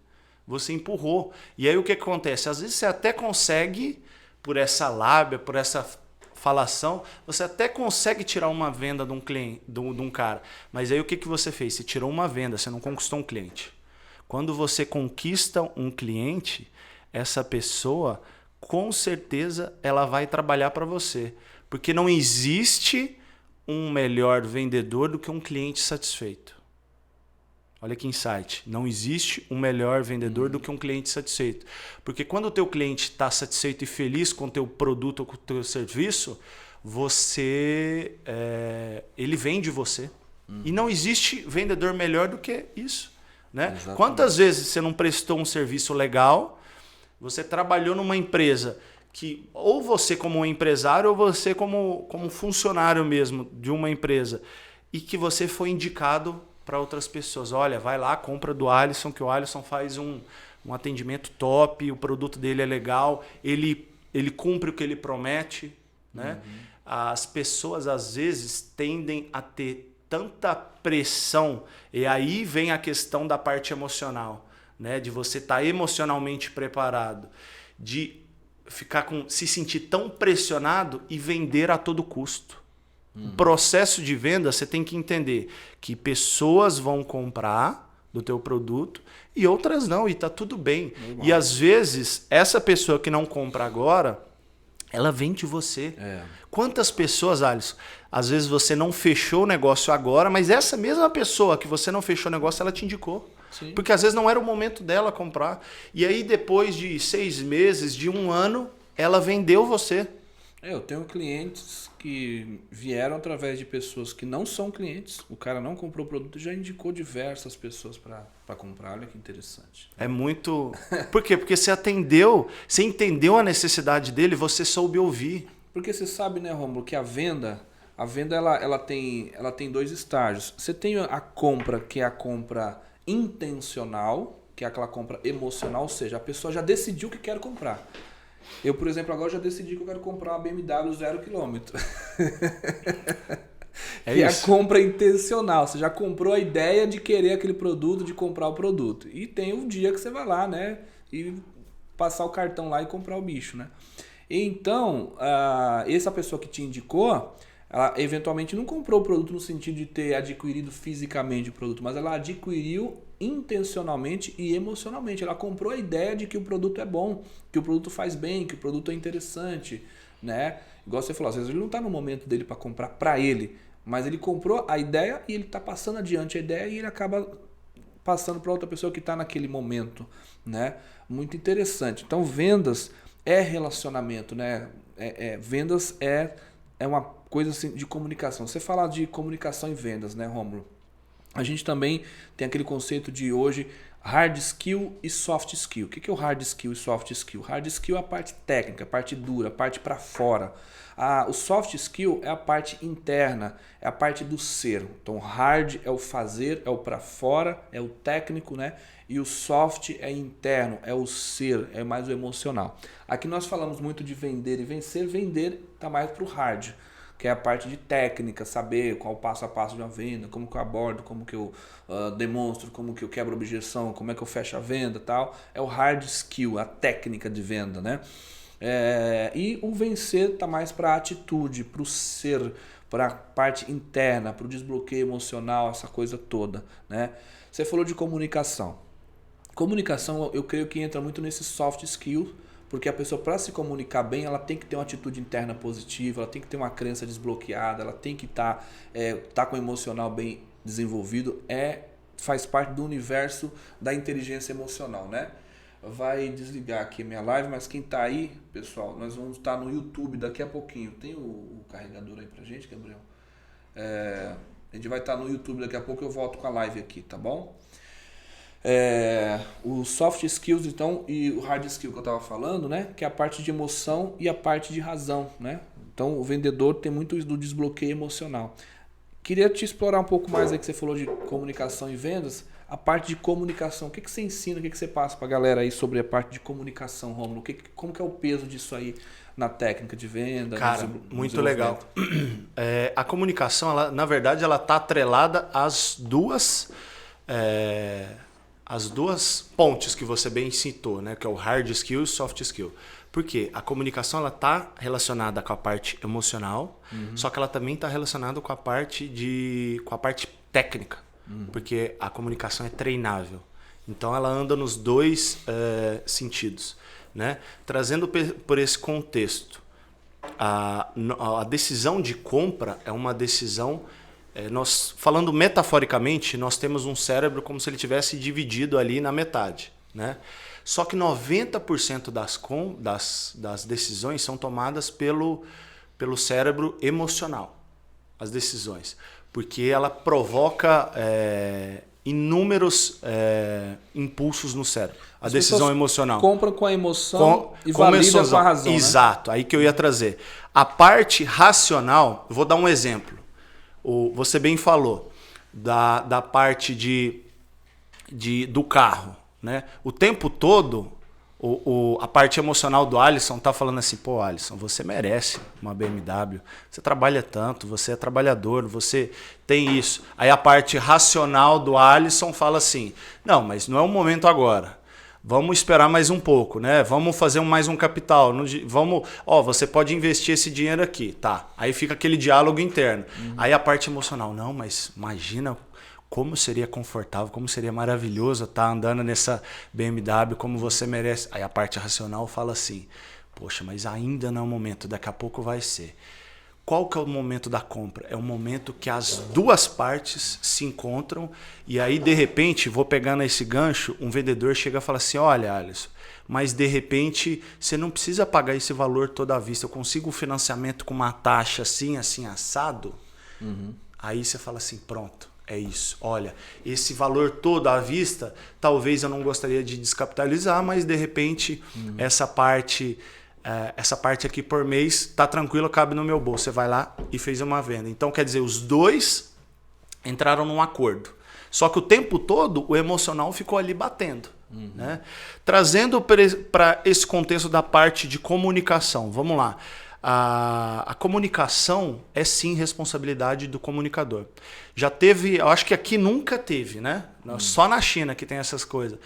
Você empurrou. E aí o que acontece? Às vezes você até consegue, por essa lábia, por essa falação, você até consegue tirar uma venda de um cliente, de um cara. Mas aí o que você fez? Você tirou uma venda, você não conquistou um cliente. Quando você conquista um cliente, essa pessoa, com certeza, ela vai trabalhar para você. Porque não existe um melhor vendedor do que um cliente satisfeito. Olha que insight. Não existe um melhor vendedor do que um cliente satisfeito. Porque quando o teu cliente está satisfeito e feliz com o teu produto ou com o teu serviço, ele vende você. E não existe vendedor melhor do que isso. Né? Quantas vezes você não prestou um serviço legal, você trabalhou numa empresa que ou você como empresário ou você como funcionário mesmo de uma empresa e que você foi indicado para outras pessoas. Olha, vai lá, compra do Alisson, que o Alisson faz um atendimento top, o produto dele é legal, ele cumpre o que ele promete. Né? As pessoas, às vezes, tendem a ter tanta pressão, e aí vem a questão da parte emocional, né? De você estar emocionalmente preparado, de se sentir tão pressionado e vender a todo custo. O processo de venda, você tem que entender que pessoas vão comprar do teu produto e outras não, e tá tudo bem. E às vezes, essa pessoa que não compra agora, ela vende você. Quantas pessoas, Alisson, às vezes você não fechou o negócio agora, mas essa mesma pessoa que você não fechou o negócio, ela te indicou. Sim. Porque às vezes não era o momento dela comprar. E aí depois de 6 meses, de 1 ano, ela vendeu você. Eu tenho clientes que vieram através de pessoas que não são clientes. O cara não comprou o produto e já indicou diversas pessoas para comprar. Olha que interessante. É muito... Por quê? Porque você atendeu, você entendeu a necessidade dele, você soube ouvir. Porque você sabe, né, Rômulo, que a venda ela tem 2 estágios. Você tem a compra, que é a compra intencional, que é aquela compra emocional, ou seja, a pessoa já decidiu que quer comprar. Eu, por exemplo, agora já decidi que eu quero comprar uma BMW 0 km. É a compra intencional. Você já comprou a ideia de querer aquele produto, de comprar o produto. E tem um dia que você vai lá, né? E passar o cartão lá e comprar o bicho, né? Então, essa pessoa que te indicou, ela eventualmente não comprou o produto no sentido de ter adquirido fisicamente o produto, mas ela adquiriu intencionalmente e emocionalmente. Ela comprou a ideia de que o produto é bom, que o produto faz bem, que o produto é interessante, né? Igual você falou, às vezes ele não está no momento dele para comprar para ele, mas ele comprou a ideia e ele está passando adiante a ideia e ele acaba passando para outra pessoa que está naquele momento, né? Muito interessante. Então, vendas é relacionamento, né? Vendas é uma coisa assim de comunicação. Você fala de comunicação em vendas, né, Rômulo? A gente também tem aquele conceito de hoje hard skill e soft skill. O que é o hard skill e soft skill? Hard skill é a parte técnica, a parte dura, a parte para fora. O soft skill é a parte interna, é a parte do ser. Então, hard é o fazer, é o para fora, é o técnico, né? E o soft é interno, é o ser, é mais o emocional. Aqui nós falamos muito de vender e vencer. Vender está mais para o hard, que é a parte de técnica, saber qual o passo a passo de uma venda, como que eu abordo, como que eu demonstro, como que eu quebro a objeção, como é que eu fecho a venda e tal. É o hard skill, a técnica de venda, né? E o vencer está mais para a atitude, para o ser, para a parte interna, para o desbloqueio emocional, essa coisa toda, né? Você falou de comunicação. Comunicação, eu creio que entra muito nesse soft skill, porque a pessoa, para se comunicar bem, ela tem que ter uma atitude interna positiva, ela tem que ter uma crença desbloqueada, ela tem que tá com o emocional bem desenvolvido. Faz parte do universo da inteligência emocional, né? Vai desligar aqui a minha live, mas quem tá aí, pessoal, nós vamos estar no YouTube daqui a pouquinho. Tem o carregador aí pra gente, Gabriel? A gente vai estar no YouTube daqui a pouco, eu volto com a live aqui, tá bom? O soft skills, então, e o hard skill que eu estava falando, né? Que é a parte de emoção e a parte de razão, né? Então, o vendedor tem muito isso do desbloqueio emocional. Queria te explorar um pouco mais aí que você falou de comunicação e vendas. A parte de comunicação, o que você ensina, o que você passa para a galera aí sobre a parte de comunicação, Rômulo? Como que é o peso disso aí na técnica de venda? Cara, muito legal. A comunicação, ela, na verdade, ela está atrelada às duas pontes que você bem citou, né? Que é o hard skill e o soft skill. Por quê? A comunicação está relacionada com a parte emocional, só que ela também está relacionada com a parte técnica, porque a comunicação é treinável. Então ela anda nos dois sentidos, né? Trazendo por esse contexto, a decisão de compra é uma decisão. Nós, falando metaforicamente, nós temos um cérebro como se ele tivesse dividido ali na metade, né? Só que 90% das decisões são tomadas pelo cérebro emocional, as decisões, porque ela provoca inúmeros impulsos no cérebro. A decisão emocional. Compram com a emoção e validam com a razão. Exato, né? Aí que eu ia trazer. A parte racional, eu vou dar um exemplo. Você bem falou da parte do carro, né? O tempo todo, a parte emocional do Alisson tá falando assim, pô, Alisson, você merece uma BMW, você trabalha tanto, você é trabalhador, você tem isso. Aí a parte racional do Alisson fala assim, não, mas não é o momento agora. Vamos esperar mais um pouco, né? Vamos fazer mais um capital. Você pode investir esse dinheiro aqui, tá? Aí fica aquele diálogo interno. Aí a parte emocional, não, mas imagina como seria confortável, como seria maravilhoso estar andando nessa BMW, como você merece. Aí a parte racional fala assim, poxa, mas ainda não é o momento, daqui a pouco vai ser. Qual que é o momento da compra? É o momento que as duas partes se encontram e aí, de repente, vou pegando esse gancho, um vendedor chega e fala assim, olha, Alisson, mas de repente você não precisa pagar esse valor toda à vista, eu consigo um financiamento com uma taxa assim, assim, assado? Aí você fala assim, pronto, é isso. Olha, esse valor todo à vista, talvez eu não gostaria de descapitalizar, mas de repente essa parte aqui por mês tá tranquilo, cabe no meu bolso. Você vai lá e fez uma venda. Então, quer dizer, os dois entraram num acordo. Só que o tempo todo o emocional ficou ali batendo. Né? Trazendo para esse contexto da parte de comunicação. Vamos lá. A comunicação é sim responsabilidade do comunicador. Já teve, eu acho que aqui nunca teve, né? Só na China que tem essas coisas.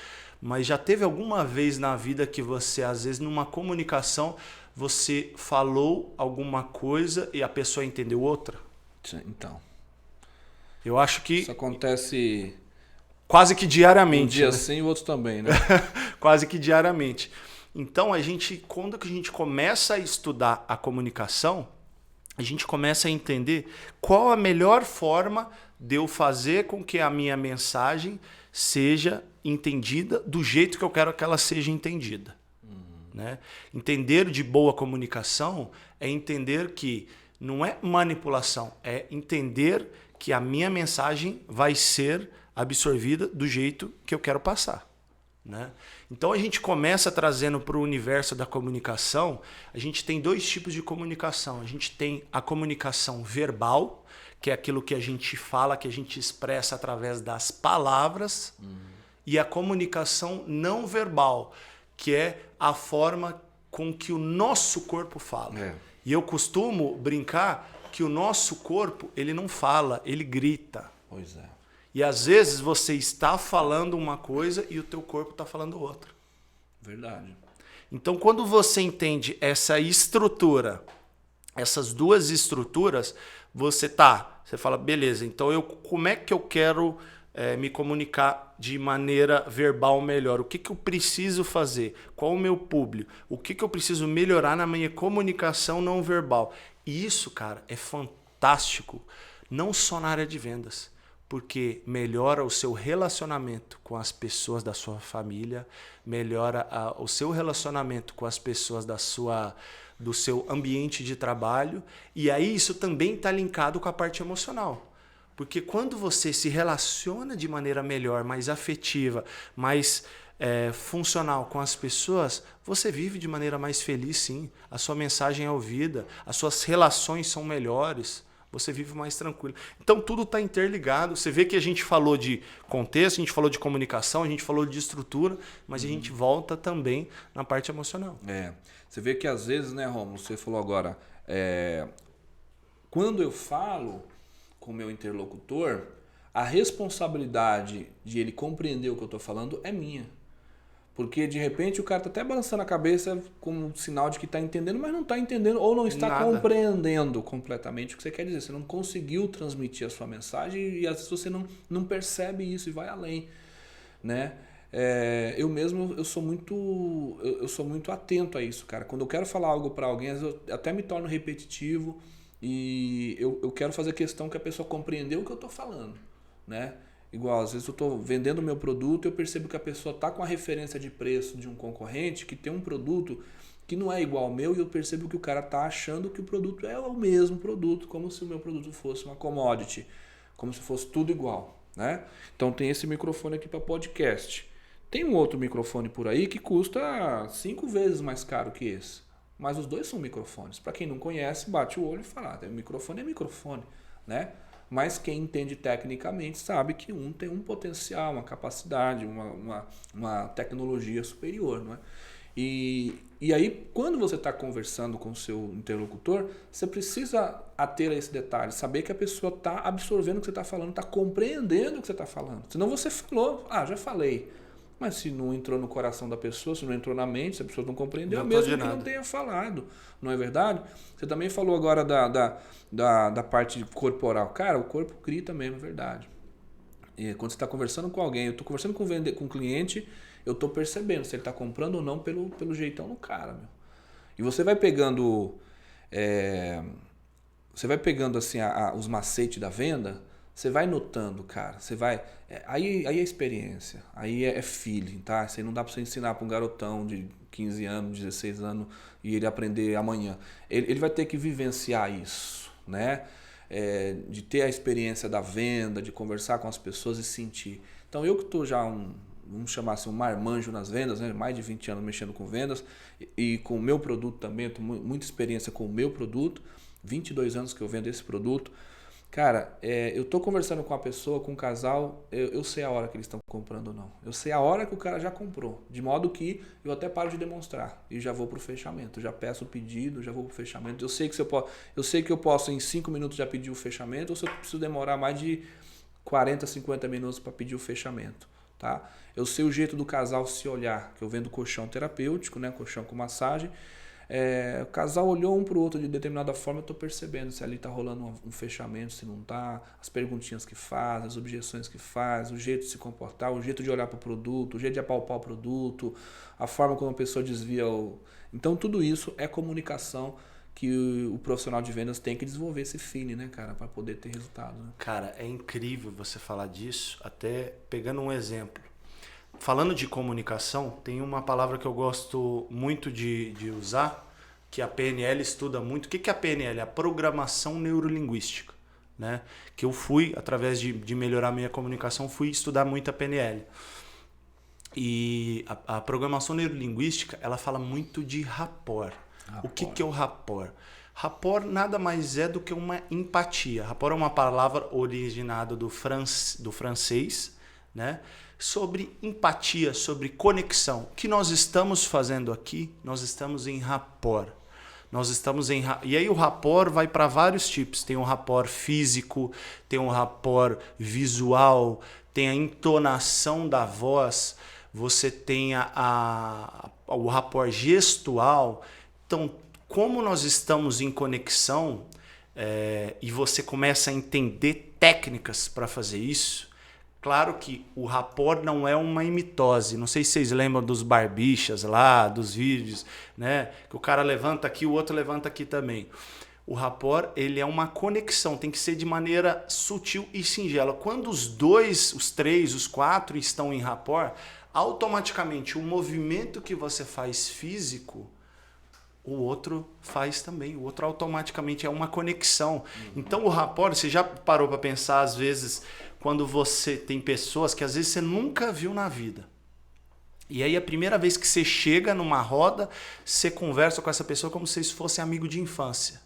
Mas já teve alguma vez na vida que você, às vezes, numa comunicação, você falou alguma coisa e a pessoa entendeu outra? Então. Eu acho que isso acontece quase que diariamente. Um dia sim e o outro também, né? Quase que diariamente. Então, quando a gente começa a estudar a comunicação, a gente começa a entender qual a melhor forma de eu fazer com que a minha mensagem seja entendida do jeito que eu quero que ela seja entendida. Né? Entender de boa comunicação é entender que não é manipulação, é entender que a minha mensagem vai ser absorvida do jeito que eu quero passar. Né? Então a gente começa trazendo para o universo da comunicação, a gente tem dois tipos de comunicação. A gente tem a comunicação verbal, que é aquilo que a gente fala, que a gente expressa através das palavras, e a comunicação não verbal, que é a forma com que o nosso corpo fala. E eu costumo brincar que o nosso corpo, ele não fala, ele grita. Pois é. E às vezes você está falando uma coisa e o teu corpo está falando outra. Verdade. Então, quando você entende essa estrutura, essas duas estruturas, você fala, beleza, então como é que eu quero me comunicar de maneira verbal melhor? O que eu preciso fazer? Qual o meu público? O que eu preciso melhorar na minha comunicação não verbal? E isso, cara, é fantástico, não só na área de vendas, porque melhora o seu relacionamento com as pessoas da sua família, melhora o seu relacionamento com as pessoas da sua do seu ambiente de trabalho. E aí isso também está linkado com a parte emocional. Porque quando você se relaciona de maneira melhor, mais afetiva, mais funcional com as pessoas, você vive de maneira mais feliz, sim. A sua mensagem é ouvida, as suas relações são melhores, você vive mais tranquilo. Então tudo está interligado. Você vê que a gente falou de contexto, a gente falou de comunicação, a gente falou de estrutura, mas a gente volta também na parte emocional. Você vê que às vezes, né, Rômulo, você falou agora, quando eu falo com o meu interlocutor, a responsabilidade de ele compreender o que eu estou falando é minha. Porque de repente o cara está até balançando a cabeça como um sinal de que está entendendo, mas não está entendendo ou não está compreendendo completamente o que você quer dizer. Você não conseguiu transmitir a sua mensagem e às vezes você não percebe isso e vai além, né? Eu sou muito atento a isso, cara. Quando eu quero falar algo para alguém, às vezes eu até me torno repetitivo e eu quero fazer questão que a pessoa compreendeu o que eu estou falando, né? Igual, às vezes eu estou vendendo o meu produto e eu percebo que a pessoa está com a referência de preço de um concorrente que tem um produto que não é igual ao meu e eu percebo que o cara está achando que o produto é o mesmo produto, como se o meu produto fosse uma commodity, como se fosse tudo igual, né? Então tem esse microfone aqui para podcast. Tem um outro microfone por aí que custa 5 vezes mais caro que esse, mas os dois são microfones. Para quem não conhece, bate o olho e fala, microfone é microfone, né? Mas quem entende tecnicamente sabe que um tem um potencial, uma capacidade, uma tecnologia superior, não é? E aí, quando você está conversando com o seu interlocutor, você precisa ater a esse detalhe, saber que a pessoa está absorvendo o que você está falando, está compreendendo o que você está falando. Senão você falou, já falei. Mas se não entrou no coração da pessoa, se não entrou na mente, se a pessoa não compreendeu, mesmo que não tenha falado, não é verdade? Você também falou agora da parte corporal. Cara, o corpo grita mesmo, é verdade. E quando você está conversando com alguém, eu estou conversando com um cliente, eu estou percebendo se ele está comprando ou não pelo jeitão do cara, meu. E você vai pegando assim os macetes da venda. Você vai notando, cara. Você vai. Aí é experiência. Aí é feeling, tá? Isso aí não dá pra você ensinar pra um garotão de 15 anos, 16 anos e ele aprender amanhã. Ele vai ter que vivenciar isso, né? De ter a experiência da venda, de conversar com as pessoas e sentir. Então eu que tô já vamos chamar assim, um marmanjo nas vendas, né? Mais de 20 anos mexendo com vendas e com o meu produto também. Eu tenho muita experiência com o meu produto. 22 anos que eu vendo esse produto. Cara, eu tô conversando com a pessoa, com um casal, eu sei a hora que eles estão comprando ou não. Eu sei a hora que o cara já comprou. De modo que eu até paro de demonstrar e já vou pro fechamento. Já peço o pedido, já vou pro fechamento. Eu sei que eu posso em 5 minutos já pedir o fechamento ou se eu preciso demorar mais de 40, 50 minutos para pedir o fechamento. Tá? Eu sei o jeito do casal se olhar, que eu vendo colchão terapêutico, né? Colchão com massagem. O casal olhou um pro outro de determinada forma, eu estou percebendo se ali está rolando um fechamento, se não está, as perguntinhas que faz, as objeções que faz, o jeito de se comportar, o jeito de olhar para o produto, o jeito de apalpar o produto, a forma como a pessoa desvia Então tudo isso é comunicação que o profissional de vendas tem que desenvolver esse feeling, né, cara, para poder ter resultado. Né? Cara, é incrível você falar disso, até pegando um exemplo. Falando de comunicação, tem uma palavra que eu gosto muito de usar, que a PNL estuda muito. O que é a PNL? A programação neurolinguística. Né? Que eu fui, através de melhorar minha comunicação, fui estudar muito a PNL. E a programação neurolinguística, ela fala muito de rapport. O que é o rapport? Rapport nada mais é do que uma empatia. Rapport é uma palavra originada do francês, né? Sobre empatia, sobre conexão. O que nós estamos fazendo aqui? Nós estamos em rapport. E aí o rapport vai para vários tipos. Tem um rapport físico, tem um rapport visual, tem a entonação da voz, você tem o rapport gestual. Então, como nós estamos em conexão e você começa a entender técnicas para fazer isso, claro que o rapport não é uma mitose. Não sei se vocês lembram dos barbichas lá, dos vídeos, né? Que o cara levanta aqui, o outro levanta aqui também. O rapport, ele é uma conexão, tem que ser de maneira sutil e singela. Quando os dois, os três, os quatro estão em rapport, automaticamente o movimento que você faz físico, o outro faz também. O outro automaticamente é uma conexão. Então o rapport, você já parou para pensar às vezes quando você tem pessoas que às vezes você nunca viu na vida. E aí a primeira vez que você chega numa roda, você conversa com essa pessoa como se fosse amigo de infância.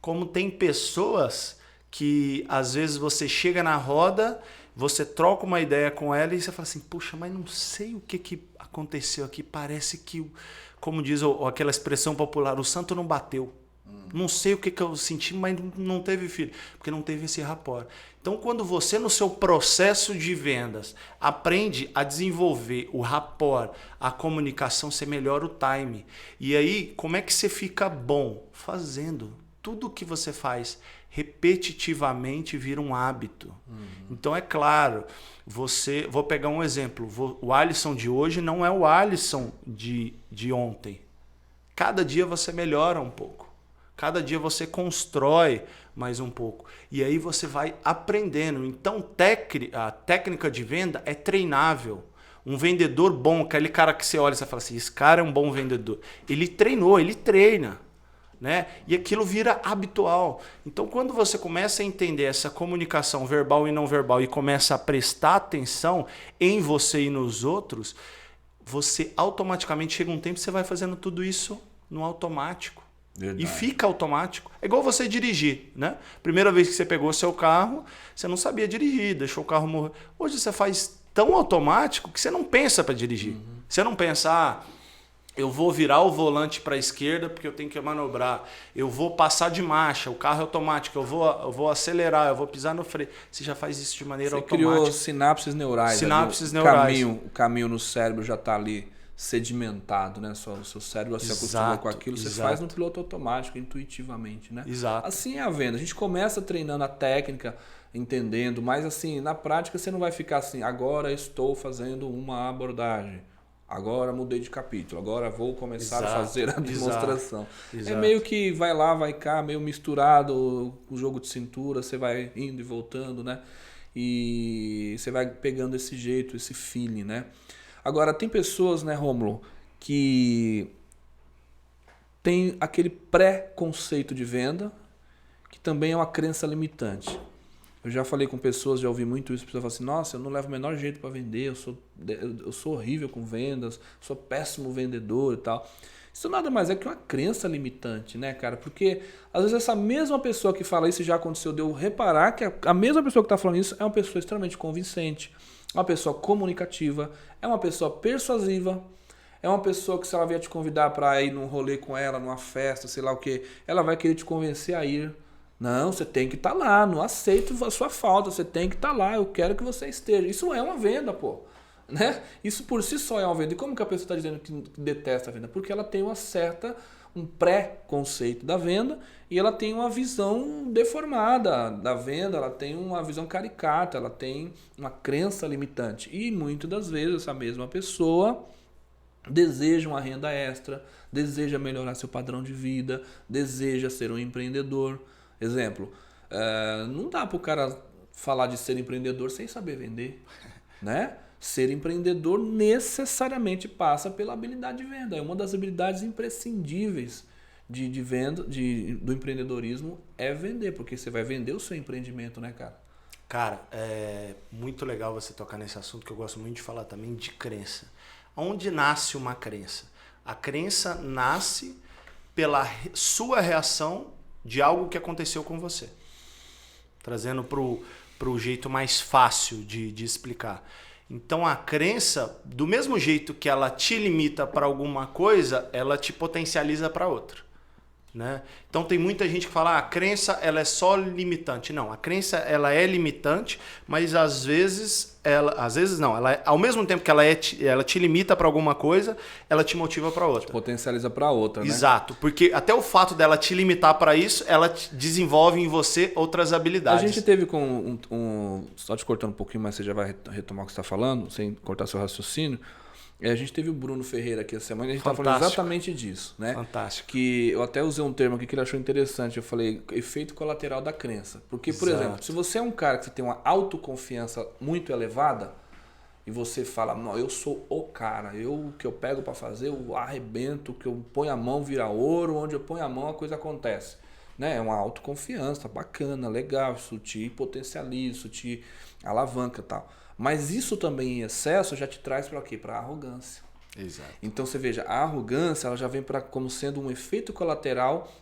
Como tem pessoas que às vezes você chega na roda, você troca uma ideia com ela e você fala assim, puxa, mas não sei o que aconteceu aqui, parece que, como diz aquela expressão popular, o santo não bateu. Não sei o que eu senti, mas não teve filho, porque não teve esse rapport. Então, quando você, no seu processo de vendas, aprende a desenvolver o rapport, a comunicação, você melhora o time. E aí, como é que você fica bom? Fazendo. Tudo que você faz repetitivamente vira um hábito. Então, é claro, vou pegar um exemplo. O Alisson de hoje não é o Alisson de ontem. Cada dia você melhora um pouco. Cada dia você constrói mais um pouco. E aí você vai aprendendo. Então, a técnica de venda é treinável. Um vendedor bom, aquele cara que você olha e você fala assim, esse cara é um bom vendedor. Ele treinou, ele treina. Né? E aquilo vira habitual. Então, quando você começa a entender essa comunicação verbal e não verbal e começa a prestar atenção em você e nos outros, você automaticamente chega um tempo que você vai fazendo tudo isso no automático. Verdade. E fica automático. É igual você dirigir, né? Primeira vez que você pegou seu carro, você não sabia dirigir, deixou o carro morrer. Hoje você faz tão automático que você não pensa para dirigir. Você não pensa, eu vou virar o volante para a esquerda porque eu tenho que manobrar. Eu vou passar de marcha, o carro é automático. Eu vou acelerar, eu vou pisar no freio. Você já faz isso de maneira automática. Você criou sinapses neurais. Sinapses neurais. O caminho no cérebro já está ali sedimentado, né? O seu cérebro se acostuma com aquilo, você faz no piloto automático, intuitivamente, né? Exato. Assim é a venda. A gente começa treinando a técnica, entendendo, mas assim, na prática você não vai ficar assim, agora estou fazendo uma abordagem, agora mudei de capítulo, agora vou começar a fazer a demonstração. Exato. É meio que vai lá, vai cá, meio misturado o jogo de cintura, você vai indo e voltando, né? E você vai pegando esse jeito, esse feeling, né? Agora, tem pessoas, né, Rômulo, que tem aquele pré-conceito de venda, que também é uma crença limitante. Eu já falei com pessoas, já ouvi muito isso, pessoas falam assim, nossa, eu não levo o menor jeito para vender, eu sou horrível com vendas, sou péssimo vendedor e tal. Isso nada mais é que uma crença limitante, né, cara? Porque, às vezes, essa mesma pessoa que fala isso, já aconteceu de eu reparar que a mesma pessoa que está falando isso é uma pessoa extremamente convincente, uma pessoa comunicativa, é uma pessoa persuasiva, é uma pessoa que se ela vier te convidar para ir num rolê com ela, numa festa, sei lá o que, ela vai querer te convencer a ir. Não, você tem que estar lá, não aceito a sua falta, você tem que estar lá, eu quero que você esteja. Isso é uma venda, pô. Né? Isso por si só é uma venda. E como que a pessoa está dizendo que detesta a venda? Porque ela tem um pré-conceito da venda e ela tem uma visão deformada da venda, ela tem uma visão caricata, ela tem uma crença limitante. E muitas das vezes essa mesma pessoa deseja uma renda extra, deseja melhorar seu padrão de vida, deseja ser um empreendedor. Exemplo, não dá para o cara falar de ser empreendedor sem saber vender, né? Ser empreendedor necessariamente passa pela habilidade de venda. É uma das habilidades imprescindíveis de venda, do empreendedorismo é vender, porque você vai vender o seu empreendimento, né, cara? Cara, é muito legal você tocar nesse assunto, que eu gosto muito de falar também de crença. Onde nasce uma crença? A crença nasce pela sua reação de algo que aconteceu com você. Trazendo para o jeito mais fácil de explicar. Então a crença, do mesmo jeito que ela te limita para alguma coisa, ela te potencializa para outra. Né? Então tem muita gente que fala, a crença ela é só limitante. Não, a crença ela é limitante, mas às vezes não, ao mesmo tempo que ela te limita para alguma coisa, ela te motiva para outra. Te potencializa para outra, né? Exato, porque até o fato dela te limitar para isso, ela desenvolve em você outras habilidades. A gente teve com só te cortando um pouquinho, mas você já vai retomar o que você está falando, sem cortar seu raciocínio. A gente teve o Bruno Ferreira aqui essa semana e a gente está falando exatamente disso, né? Fantástico. Que eu até usei um termo aqui que ele achou interessante. Eu falei efeito colateral da crença. Porque, por exemplo, se você é um cara que você tem uma autoconfiança muito elevada, e você fala, não, eu sou o cara, o que eu pego para fazer, eu arrebento, que eu ponho a mão vira ouro, onde eu ponho a mão a coisa acontece. Né? É uma autoconfiança bacana, legal, isso te potencializa, isso te alavanca e tal. Mas isso também em excesso já te traz para quê? Para arrogância. Exato. Então você veja, a arrogância ela já vem como sendo um efeito colateral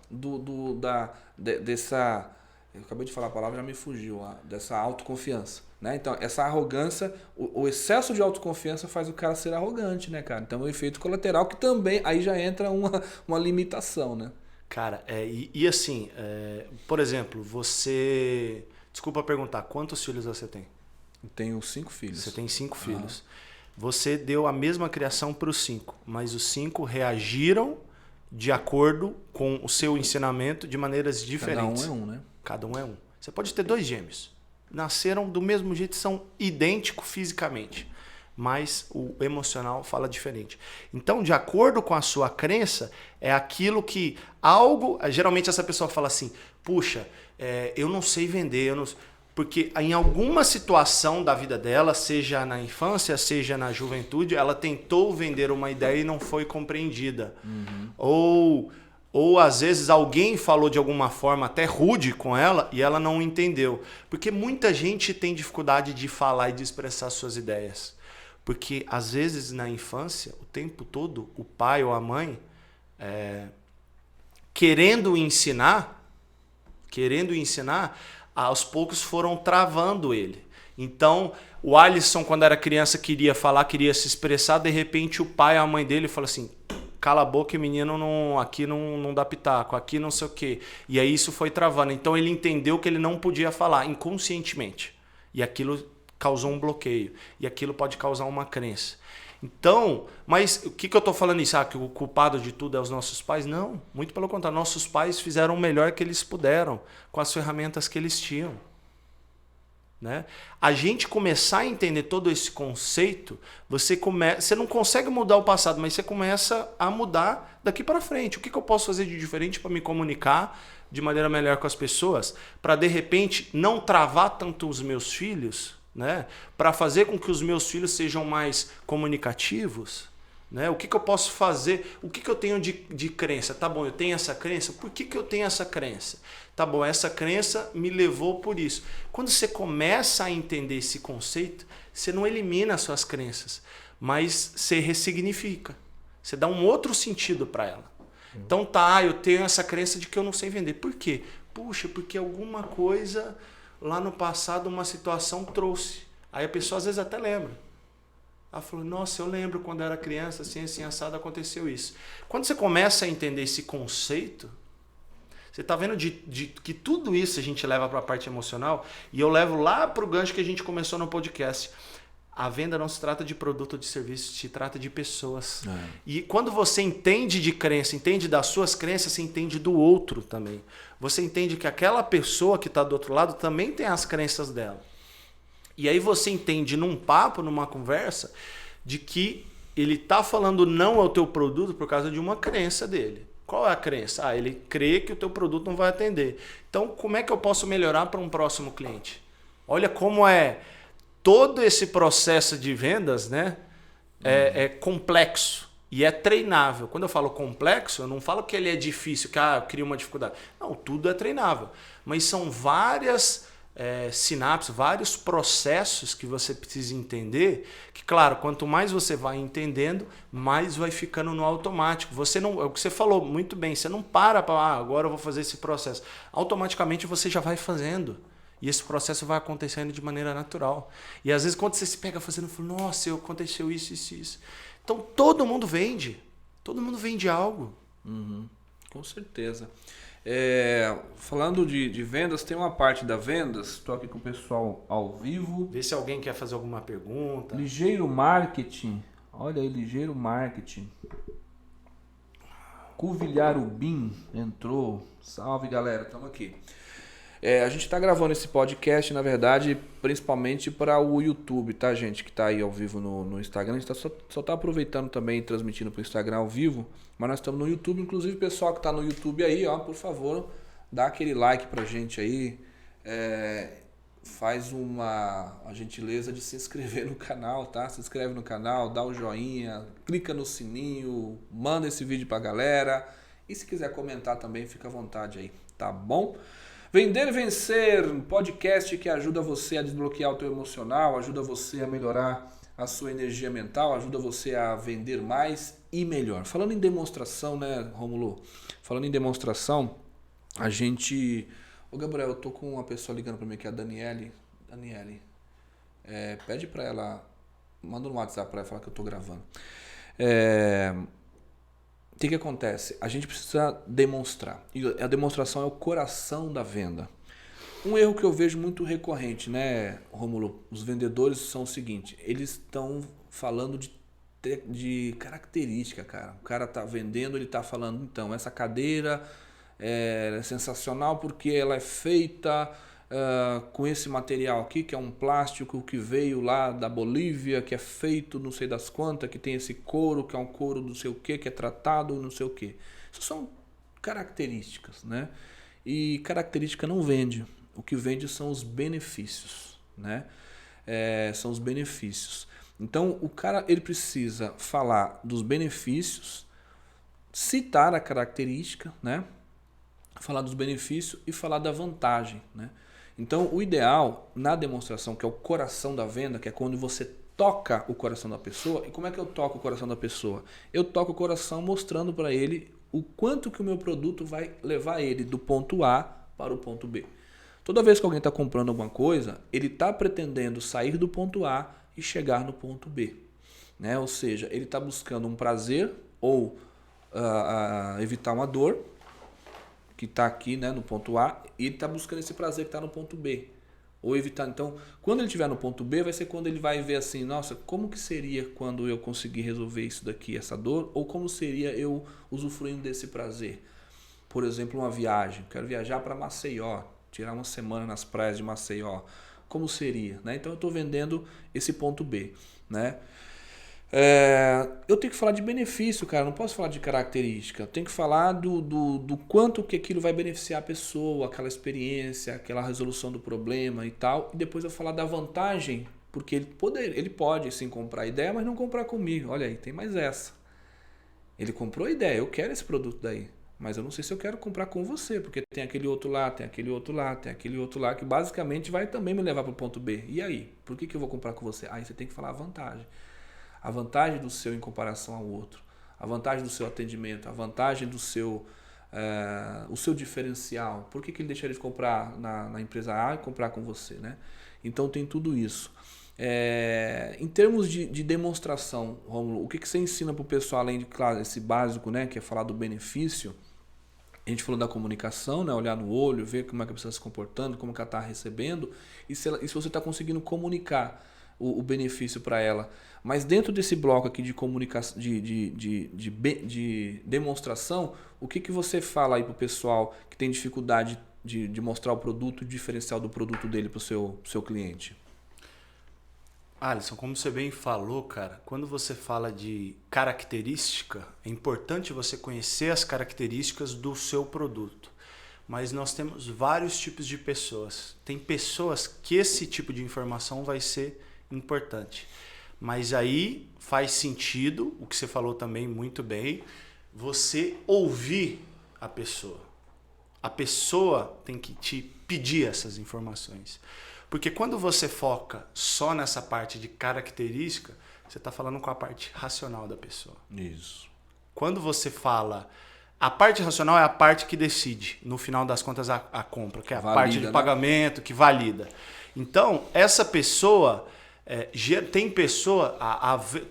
dessa... Eu acabei de falar a palavra, já me fugiu, dessa autoconfiança. Né? Então, essa arrogância, o excesso de autoconfiança faz o cara ser arrogante, né, cara? Então, é um efeito colateral que também, aí já entra uma limitação, né? Cara, assim, por exemplo, você... Desculpa perguntar, quantos filhos você tem? Eu tenho 5 filhos. Você tem 5 filhos. Você deu a mesma criação para os 5, mas os 5 reagiram de acordo com o seu ensinamento de maneiras diferentes. Cada um é um, né? Cada um é um. Você pode ter 2 gêmeos. Nasceram do mesmo jeito, são idênticos fisicamente, mas o emocional fala diferente. Então, de acordo com a sua crença, é aquilo que algo... Geralmente essa pessoa fala assim, puxa, eu não sei vender, eu não... Porque em alguma situação da vida dela, seja na infância, seja na juventude, ela tentou vender uma ideia e não foi compreendida. Ou às vezes alguém falou de alguma forma até rude com ela e ela não entendeu. Porque muita gente tem dificuldade de falar e de expressar suas ideias. Porque às vezes na infância, o tempo todo, o pai ou a mãe, querendo ensinar, aos poucos foram travando ele. Então, o Alisson, quando era criança, queria falar, queria se expressar, de repente o pai ou a mãe dele fala assim, cala a boca, menino, aqui não dá pitaco, aqui não sei o quê. E aí isso foi travando. Então ele entendeu que ele não podia falar inconscientemente. E aquilo causou um bloqueio. E aquilo pode causar uma crença. Então, mas o que eu estou falando isso? Que o culpado de tudo é os nossos pais? Não, muito pelo contrário. Nossos pais fizeram o melhor que eles puderam com as ferramentas que eles tinham. Né? A gente começar a entender todo esse conceito, você não consegue mudar o passado, mas você começa a mudar daqui para frente. O que eu posso fazer de diferente para me comunicar de maneira melhor com as pessoas? Para, de repente, não travar tanto os meus filhos, né? Para fazer com que os meus filhos sejam mais comunicativos. Né? O que eu posso fazer? O que eu tenho de crença? Tá bom, eu tenho essa crença. Por que eu tenho essa crença? Tá bom, essa crença me levou por isso. Quando você começa a entender esse conceito, você não elimina as suas crenças, mas você ressignifica. Você dá um outro sentido para ela. Então eu tenho essa crença de que eu não sei vender. Por quê? Puxa, porque alguma coisa lá no passado, uma situação trouxe. Aí a pessoa às vezes até lembra. Ela falou, nossa, eu lembro quando eu era criança, assim, assado, aconteceu isso. Quando você começa a entender esse conceito, você está vendo que tudo isso a gente leva para a parte emocional, e eu levo lá para o gancho que a gente começou no podcast. A venda não se trata de produto ou de serviço, se trata de pessoas. E quando você entende de crença, entende das suas crenças, você entende do outro também. Você entende que aquela pessoa que está do outro lado também tem as crenças dela. E aí você entende num papo, numa conversa, de que ele está falando não ao teu produto por causa de uma crença dele. Qual é a crença? Ele crê que o teu produto não vai atender. Então, como é que eu posso melhorar para um próximo cliente? Olha como todo esse processo de vendas, né, é complexo e é treinável. Quando eu falo complexo, eu não falo que ele é difícil, que eu crio uma dificuldade. Não, tudo é treinável. Mas são várias sinapses, vários processos que você precisa entender, que claro, quanto mais você vai entendendo, mais vai ficando no automático. Você não, é o que você falou muito bem, você não para agora eu vou fazer esse processo. Automaticamente você já vai fazendo. E esse processo vai acontecendo de maneira natural. E às vezes quando você se pega fazendo, fala, nossa, aconteceu isso, isso, isso. Então todo mundo vende. Todo mundo vende algo. Com certeza. Falando de vendas, tem uma parte da vendas, estou aqui com o pessoal ao vivo. Vê se alguém quer fazer alguma pergunta. Ligeiro Marketing, olha aí, Ligeiro Marketing. Cuvilhar Ubim entrou, salve galera, estamos aqui. A gente está gravando esse podcast, na verdade, principalmente para o YouTube, tá, gente? Que está aí ao vivo no Instagram. A gente só está aproveitando também e transmitindo para o Instagram ao vivo, mas nós estamos no YouTube. Inclusive, pessoal que está no YouTube aí, ó, por favor, dá aquele like pra gente aí. faz a gentileza de se inscrever no canal, tá? Se inscreve no canal, dá o joinha, clica no sininho, manda esse vídeo pra galera. E se quiser comentar também, fica à vontade aí, tá bom? Vender e Vencer, um podcast que ajuda você a desbloquear o teu emocional, ajuda você a melhorar a sua energia mental, ajuda você a vender mais e melhor. Falando em demonstração, né, Rômulo? Falando em demonstração, a gente... Ô, Gabriel, eu tô com uma pessoa ligando pra mim que é a Daniele. Daniele, pede pra ela... Manda no WhatsApp pra ela falar que eu tô gravando. O que acontece? A gente precisa demonstrar. E a demonstração é o coração da venda. Um erro que eu vejo muito recorrente, né, Rômulo? Os vendedores são o seguinte, eles estão falando de característica, cara. O cara tá vendendo, ele tá falando, então, essa cadeira é sensacional porque ela é feita com esse material aqui, que é um plástico que veio lá da Bolívia, que é feito não sei das quantas, que tem esse couro, que é um couro não sei o que é tratado não sei o que. Isso são características, né? E característica não vende. O que vende são os benefícios, né? São os benefícios. Então, o cara ele precisa falar dos benefícios, citar a característica, né? Falar dos benefícios e falar da vantagem, né? Então, o ideal na demonstração, que é o coração da venda, que é quando você toca o coração da pessoa. E como é que eu toco o coração da pessoa? Eu toco o coração mostrando para ele o quanto que o meu produto vai levar ele do ponto A para o ponto B. Toda vez que alguém está comprando alguma coisa, ele está pretendendo sair do ponto A e chegar no ponto B, né? Ou seja, ele está buscando um prazer ou evitar uma dor, que está aqui, né, no ponto A, e ele está buscando esse prazer que está no ponto B. Ou evitar. Então, quando ele estiver no ponto B, vai ser quando ele vai ver assim, nossa, como que seria quando eu conseguir resolver isso daqui, essa dor? Ou como seria eu usufruindo desse prazer? Por exemplo, uma viagem. Quero viajar para Maceió, tirar uma semana nas praias de Maceió. Como seria? Né? Então, eu estou vendendo esse ponto B, né? Eu tenho que falar de benefício, cara. Não posso falar de característica. Eu tenho que falar do quanto que aquilo vai beneficiar a pessoa, aquela experiência, aquela resolução do problema e tal. E depois eu falar da vantagem, porque ele pode sim comprar a ideia, mas não comprar comigo. Olha aí, tem mais essa. Ele comprou a ideia, eu quero esse produto daí. Mas eu não sei se eu quero comprar com você, porque tem aquele outro lá, tem aquele outro lá, tem aquele outro lá, que basicamente vai também me levar para o ponto B. E aí? Por que eu vou comprar com você? Aí você tem que falar a vantagem. A vantagem do seu em comparação ao outro, a vantagem do seu atendimento, a vantagem do seu, o seu diferencial. Por que ele deixaria de comprar na empresa A e comprar com você, né? Então tem tudo isso. Em termos de demonstração, Rômulo, o que você ensina para o pessoal, além de, claro, esse básico, né, que é falar do benefício? A gente falou da comunicação, né, olhar no olho, ver como é que a pessoa está se comportando, como que ela está recebendo, e se você está conseguindo comunicar o benefício para ela. Mas dentro desse bloco aqui de comunicação, de demonstração, o que você fala aí para o pessoal que tem dificuldade de mostrar o produto, o diferencial do produto dele para o seu cliente? Alisson, como você bem falou, cara, quando você fala de característica, é importante você conhecer as características do seu produto. Mas nós temos vários tipos de pessoas. Tem pessoas que esse tipo de informação vai ser importante. Mas aí faz sentido, o que você falou também muito bem, você ouvir a pessoa. A pessoa tem que te pedir essas informações. Porque quando você foca só nessa parte de característica, você está falando com a parte racional da pessoa. Isso. Quando você fala... A parte racional é a parte que decide, no final das contas, a compra, que é a parte de pagamento, que valida. Então, essa pessoa... tem pessoa...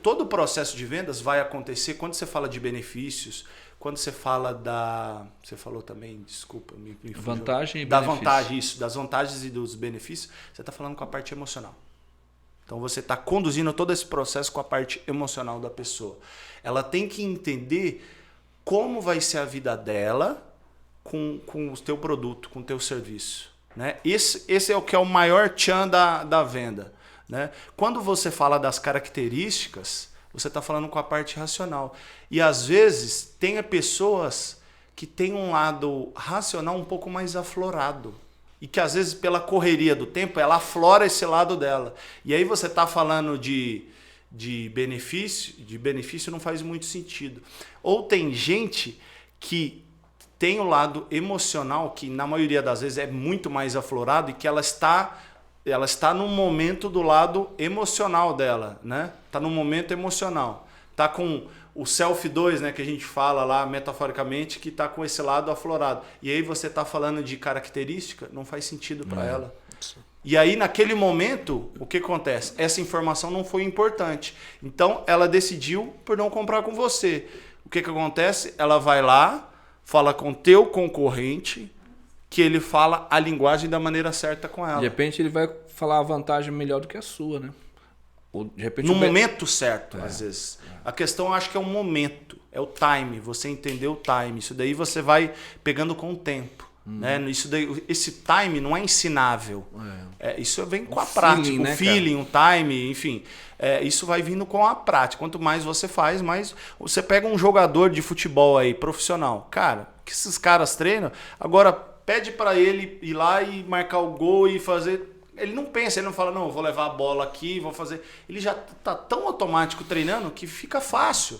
todo o processo de vendas vai acontecer quando você fala de benefícios, quando você fala da... Você falou também, desculpa, me vantagem e da benefício. Vantagem, isso, das vantagens e dos benefícios, você está falando com a parte emocional. Então você está conduzindo todo esse processo com a parte emocional da pessoa. Ela tem que entender como vai ser a vida dela com o teu produto, com o teu serviço. Né? Esse é o que é o maior tchan da venda. Né? Quando você fala das características, você está falando com a parte racional. E às vezes tem pessoas que têm um lado racional um pouco mais aflorado. e que às vezes pela correria do tempo ela aflora esse lado dela. E aí você está falando de benefício não faz muito sentido. Ou tem gente que tem o lado emocional que na maioria das vezes é muito mais aflorado e que ela está no momento do lado emocional dela, né? Está no momento emocional. Está com o self 2, né, que a gente fala lá metaforicamente, que está com esse lado aflorado. E aí você está falando de característica, não faz sentido para ela. E aí, naquele momento, o que acontece? Essa informação não foi importante. Então, ela decidiu por não comprar com você. O que acontece? Ela vai lá, fala com o teu concorrente, que ele fala a linguagem da maneira certa com ela. De repente, ele vai falar a vantagem melhor do que a sua, né? Ou, de repente, no momento certo, às vezes. A questão, eu acho que é o momento, é o time, você entender o time. Isso daí você vai pegando com o tempo. Né? Isso daí, esse time não é ensinável. Isso vem com a prática, feeling, né, o feeling, o time, enfim. Isso vai vindo com a prática. Quanto mais você faz, mais... Você pega um jogador de futebol aí, profissional. Cara, que esses caras treinam, agora pede para ele ir lá e marcar o gol e fazer... Ele não pensa, ele não fala, não, eu vou levar a bola aqui, vou fazer... Ele já tá tão automático treinando que fica fácil.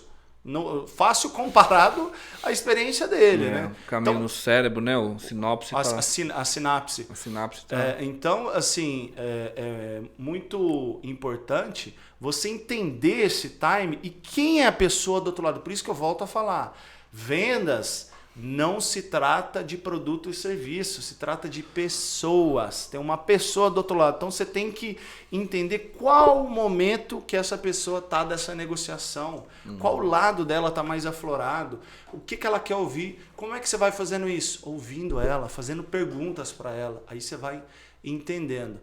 Fácil comparado à experiência dele, né? O caminho no cérebro, né? O sinopse. A sinapse. A sinapse então, assim, é muito importante você entender esse time e quem é a pessoa do outro lado. Por isso que eu volto a falar. Vendas não se trata de produto e serviço, se trata de pessoas. Tem uma pessoa do outro lado. Então você tem que entender qual o momento que essa pessoa está dessa negociação. Qual lado dela está mais aflorado. O que ela quer ouvir. Como é que você vai fazendo isso? Ouvindo ela, fazendo perguntas para ela. Aí você vai entendendo.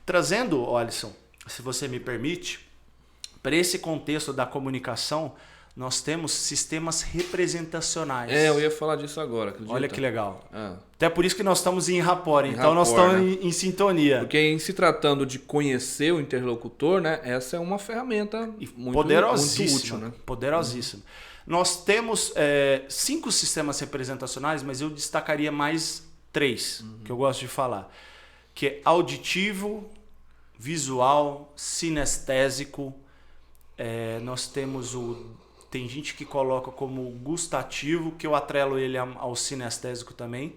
Trazendo, Alisson, se você me permite, para esse contexto da comunicação, nós temos sistemas representacionais. Eu ia falar disso agora. Acredita? Olha que legal. Até por isso que nós estamos em rapport. Então nós estamos, né, em sintonia. Porque em se tratando de conhecer o interlocutor, né, essa é uma ferramenta muito poderosíssima. Muito útil, né? Poderosíssima. Nós temos 5 sistemas representacionais, mas eu destacaria mais 3 que eu gosto de falar. Que é auditivo, visual, sinestésico. Nós temos tem gente que coloca como gustativo, que eu atrelo ele ao sinestésico também.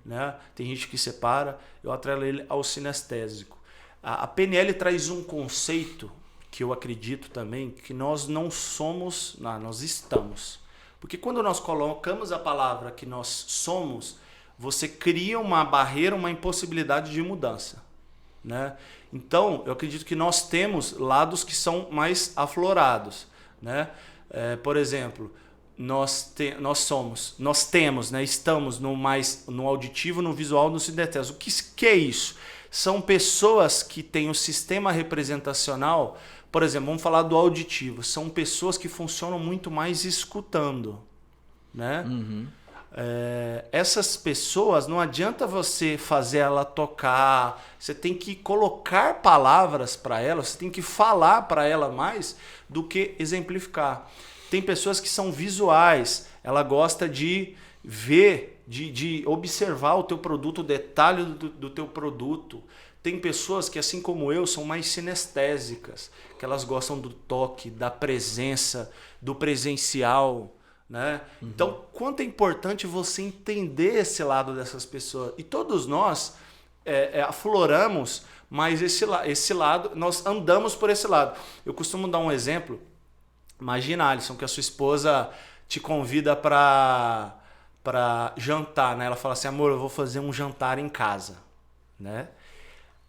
Né? Tem gente que separa, eu atrelo ele ao sinestésico. A PNL traz um conceito que eu acredito também, que nós não somos, nós estamos. Porque quando nós colocamos a palavra que nós somos, você cria uma barreira, uma impossibilidade de mudança. Né? Então, eu acredito que nós temos lados que são mais aflorados. Né? Por exemplo, estamos no auditivo, no visual, no sinestésico. O que é isso? São pessoas que têm o sistema representacional, por exemplo, vamos falar do auditivo, são pessoas que funcionam muito mais escutando. Né? Essas pessoas, não adianta você fazer ela tocar, você tem que colocar palavras para ela, você tem que falar para ela mais do que exemplificar. Tem pessoas que são visuais, ela gosta de ver, de observar o teu produto, o detalhe do teu produto. Tem pessoas que, assim como eu, são mais sinestésicas, que elas gostam do toque, da presença, do presencial. Né? Então, quanto é importante você entender esse lado dessas pessoas. E todos nós afloramos, mas esse lado, nós andamos por esse lado. Eu costumo dar um exemplo. Imagina, Alisson, que a sua esposa te convida para jantar. Né? Ela fala assim, amor, eu vou fazer um jantar em casa. Né?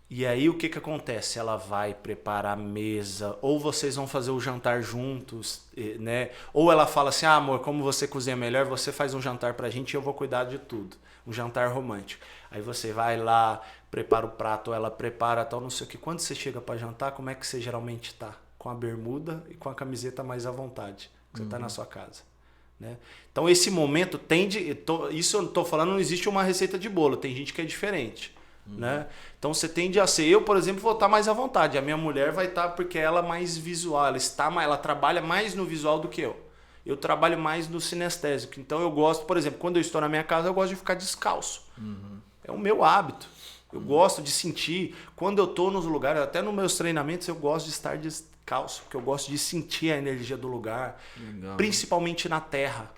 E aí o que acontece? Ela vai preparar a mesa, ou vocês vão fazer o jantar juntos, né? Ou ela fala assim, amor, como você cozinha melhor, você faz um jantar pra gente e eu vou cuidar de tudo. Um jantar romântico. Aí você vai lá, prepara o prato, ela prepara tal, não sei o que. Quando você chega pra jantar, como é que você geralmente tá? Com a bermuda e com a camiseta mais à vontade, que você tá na sua casa. Né? Então esse momento isso eu não tô falando, não existe uma receita de bolo, tem gente que é diferente. Né? Então você tende a ser, eu por exemplo vou estar mais à vontade, a minha mulher vai estar porque ela é mais visual, ela trabalha mais no visual do que eu trabalho mais no sinestésico, então eu gosto, por exemplo, quando eu estou na minha casa eu gosto de ficar descalço, é o meu hábito, Eu gosto de sentir, quando eu tô nos lugares, até nos meus treinamentos, eu gosto de estar descalço, porque eu gosto de sentir a energia do lugar, Legal. principalmente na terra.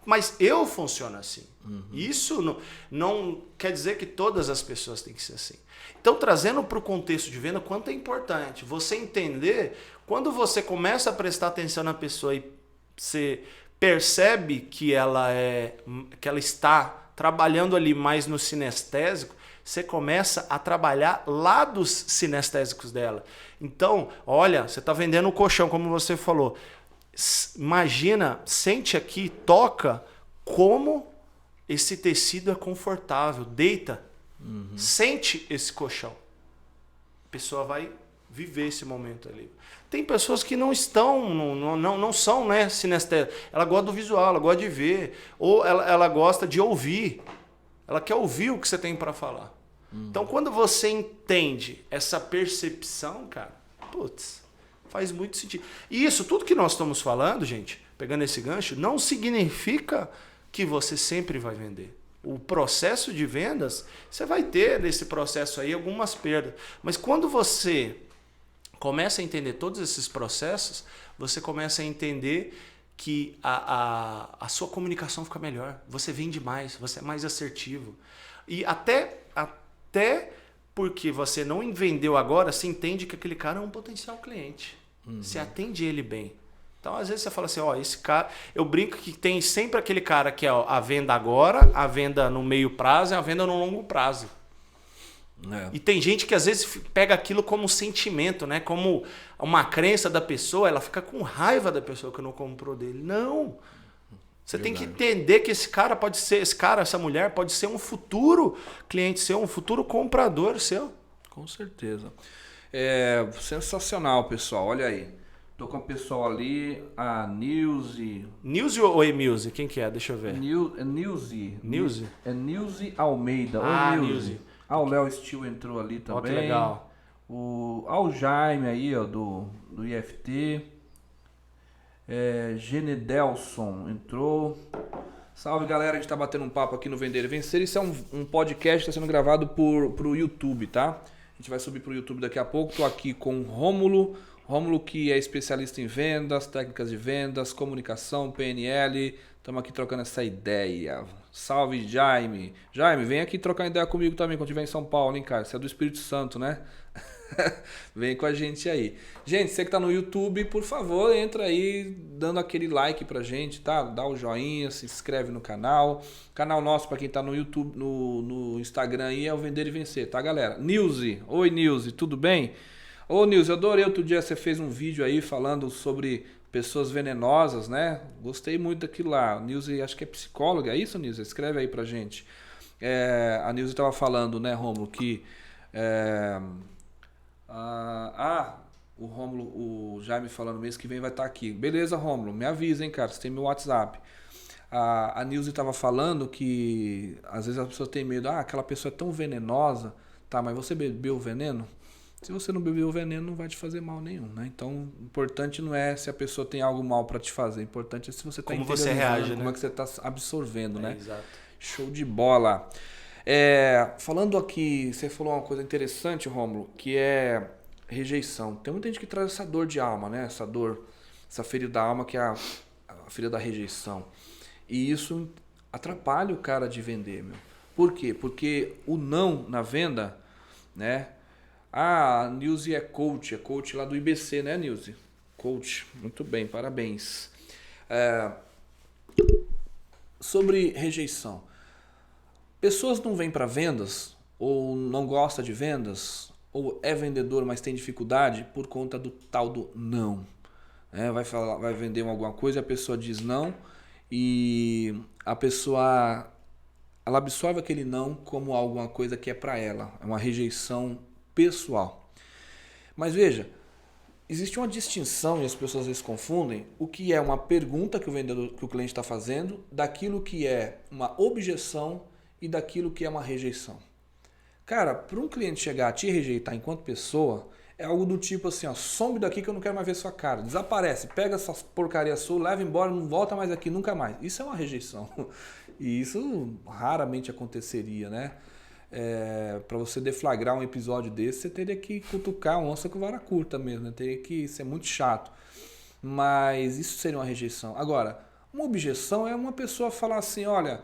Mas eu funciono assim. Isso não quer dizer que todas as pessoas têm que ser assim. Então, trazendo para o contexto de venda, quanto é importante você entender, quando você começa a prestar atenção na pessoa e você percebe que ela está trabalhando ali mais no sinestésico, você começa a trabalhar lados sinestésicos dela. Então, olha, você está vendendo um colchão, como você falou. Imagina, sente aqui, toca como esse tecido é confortável. Deita, sente esse colchão. A pessoa vai viver esse momento ali. Tem pessoas que não estão, não são, né, sinestésicas. Ela gosta do visual, ela gosta de ver. Ou ela gosta de ouvir. Ela quer ouvir o que você tem para falar. Então, quando você entende essa percepção, cara, putz, faz muito sentido. E isso, tudo que nós estamos falando, gente, pegando esse gancho, não significa que você sempre vai vender. O processo de vendas, você vai ter nesse processo aí algumas perdas. Mas quando você começa a entender todos esses processos, você começa a entender que a sua comunicação fica melhor. Você vende mais, você é mais assertivo. E até porque você não vendeu agora, você entende que aquele cara é um potencial cliente. Você atende ele bem. Então, às vezes você fala assim, ó, esse cara... Eu brinco que tem sempre aquele cara que é a venda agora, a venda no meio prazo e a venda no longo prazo. É. E tem gente que às vezes pega aquilo como um sentimento, né? Como uma crença da pessoa, ela fica com raiva da pessoa que não comprou dele. Não! Você tem que entender que esse cara pode ser, essa mulher pode ser um futuro cliente seu, um futuro comprador seu. Com certeza. É sensacional, pessoal. Olha aí. Tô com o pessoal ali, a Nilze. Nilze ou Emilze? Quem que é? Deixa eu ver. Nilze. Nilze? É Nilze Almeida. Ah, Oi, Nilze. Ah, o Léo Steel entrou ali também. Ó, que legal. O Jaime aí, ó, do IFT. Genedelson entrou. Salve, galera. A gente tá batendo um papo aqui no Vender e Vencer. Isso é um podcast que está sendo gravado pro YouTube, tá? A gente vai subir pro YouTube daqui a pouco. Tô aqui com o Rômulo. Rômulo, que é especialista em vendas, técnicas de vendas, comunicação, PNL. Estamos aqui trocando essa ideia. Salve, Jaime. Jaime, vem aqui trocar ideia comigo também quando estiver em São Paulo, hein, cara? Você é do Espírito Santo, né? Vem com a gente aí. Gente, você que tá no YouTube, por favor, entra aí dando aquele like pra gente, tá? Dá o joinha, se inscreve no canal. Canal nosso, pra quem tá no YouTube, no Instagram aí, é o Vender e Vencer, tá, galera? Nilze. Oi, Nilze, tudo bem? Ô, Nilze, eu adorei outro dia, você fez um vídeo aí falando sobre pessoas venenosas, né? Gostei muito daquilo lá. Nilze, acho que é psicóloga, é isso, Nilze? Escreve aí pra gente. A Nilze tava falando, né, Rômulo, que... o Rômulo, o Jaime falando mês que vem vai estar aqui. Beleza, Rômulo, me avisa, hein, cara, você tem meu WhatsApp. A Nilze estava falando que às vezes a pessoa tem medo, aquela pessoa é tão venenosa, tá, mas você bebeu o veneno? Se você não bebeu o veneno, não vai te fazer mal nenhum, né? Então, o importante não é se a pessoa tem algo mal para te fazer, o importante é se você está entendendo você reage, como né? é que você está absorvendo, né? Exato. Show de bola. Falando aqui, você falou uma coisa interessante, Rômulo, que é rejeição. Tem muita gente que traz essa dor de alma, né? Essa dor, essa ferida da alma que é a ferida da rejeição. E isso atrapalha o cara de vender, meu. Por quê? Porque o não na venda, né? A Nilze é coach lá do IBC, né, Nilze? Coach, muito bem, parabéns. Sobre rejeição. Pessoas não vêm para vendas, ou não gosta de vendas, ou é vendedor, mas tem dificuldade por conta do tal do não. Vai vender alguma coisa, a pessoa diz não, e a pessoa ela absorve aquele não como alguma coisa que é para ela, é uma rejeição pessoal. Mas veja, existe uma distinção e as pessoas às vezes confundem o que é uma pergunta que o cliente está fazendo, daquilo que é uma objeção e daquilo que é uma rejeição. Cara, para um cliente chegar a te rejeitar enquanto pessoa, é algo do tipo assim, ó, some daqui que eu não quero mais ver sua cara, desaparece, pega essas porcaria sua, leva embora, não volta mais aqui nunca mais. Isso é uma rejeição. E isso raramente aconteceria, né? para você deflagrar um episódio desse, você teria que cutucar a onça com vara curta mesmo, né? Teria que ser muito chato. Mas isso seria uma rejeição. Agora, uma objeção é uma pessoa falar assim, olha,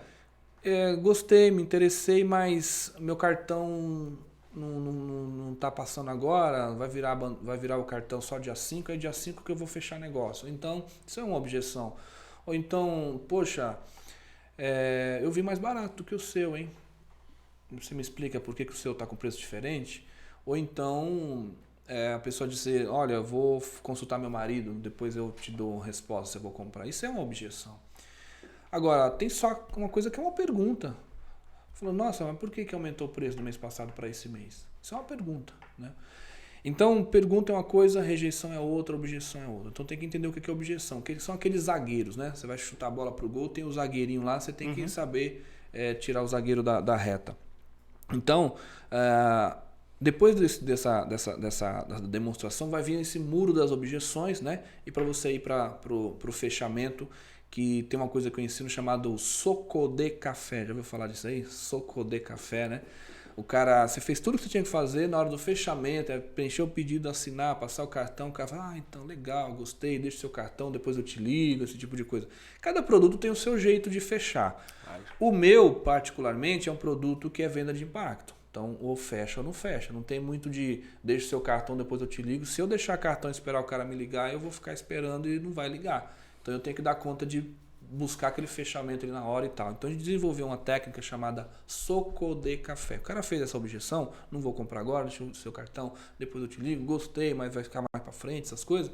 gostei, me interessei, mas meu cartão não tá passando agora, vai virar o cartão só dia 5, é dia 5 que eu vou fechar negócio. Então, isso é uma objeção. Ou então, poxa, eu vi mais barato do que o seu, hein? Você me explica por que o seu está com preço diferente? Ou então a pessoa dizer, olha, eu vou consultar meu marido, depois eu te dou uma resposta se eu vou comprar. Isso é uma objeção. Agora, tem só uma coisa que é uma pergunta. Falou, nossa, mas por que aumentou o preço do mês passado para esse mês? Isso é uma pergunta, né? Então, pergunta é uma coisa, rejeição é outra, objeção é outra. Então tem que entender o que é objeção. Que são aqueles zagueiros, né? Você vai chutar a bola pro gol, tem o zagueirinho lá, você tem que saber tirar o zagueiro da reta. Então, depois dessa demonstração, vai vir esse muro das objeções, né? E para você ir para o fechamento, que tem uma coisa que eu ensino chamado soco de café. Já ouviu falar disso aí? Soco de café, né? O cara, você fez tudo o que você tinha que fazer, na hora do fechamento, preencher o pedido, assinar, passar o cartão, o cara fala, então, legal, gostei, deixa o seu cartão, depois eu te ligo, esse tipo de coisa. Cada produto tem o seu jeito de fechar. O meu, particularmente, é um produto que é venda de impacto. Então, ou fecha ou não fecha. Não tem muito de deixa o seu cartão, depois eu te ligo. Se eu deixar cartão e esperar o cara me ligar, eu vou ficar esperando e não vai ligar. Então, eu tenho que dar conta de buscar aquele fechamento ali na hora e tal. Então a gente desenvolveu uma técnica chamada soco de café. O cara fez essa objeção, não vou comprar agora, deixa o seu cartão, depois eu te ligo, gostei, mas vai ficar mais para frente, essas coisas.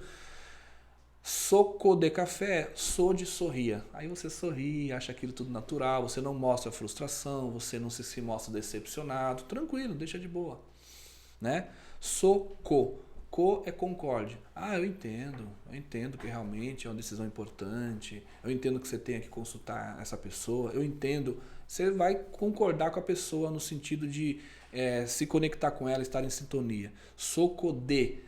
Soco de café, sou de sorria. Aí você sorri, acha aquilo tudo natural, você não mostra frustração, você não se mostra decepcionado, tranquilo, deixa de boa, né? Soco. Co é concorde. Eu entendo que realmente é uma decisão importante, eu entendo que você tenha que consultar essa pessoa, eu entendo, você vai concordar com a pessoa no sentido de se conectar com ela, estar em sintonia. Soco de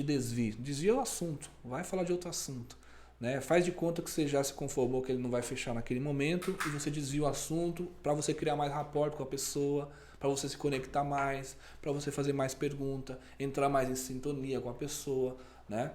desvio. Desvia o assunto, vai falar de outro assunto. Né? Faz de conta que você já se conformou que ele não vai fechar naquele momento e você desvia o assunto para você criar mais rapport com a pessoa, para você se conectar mais, para você fazer mais pergunta, entrar mais em sintonia com a pessoa, né?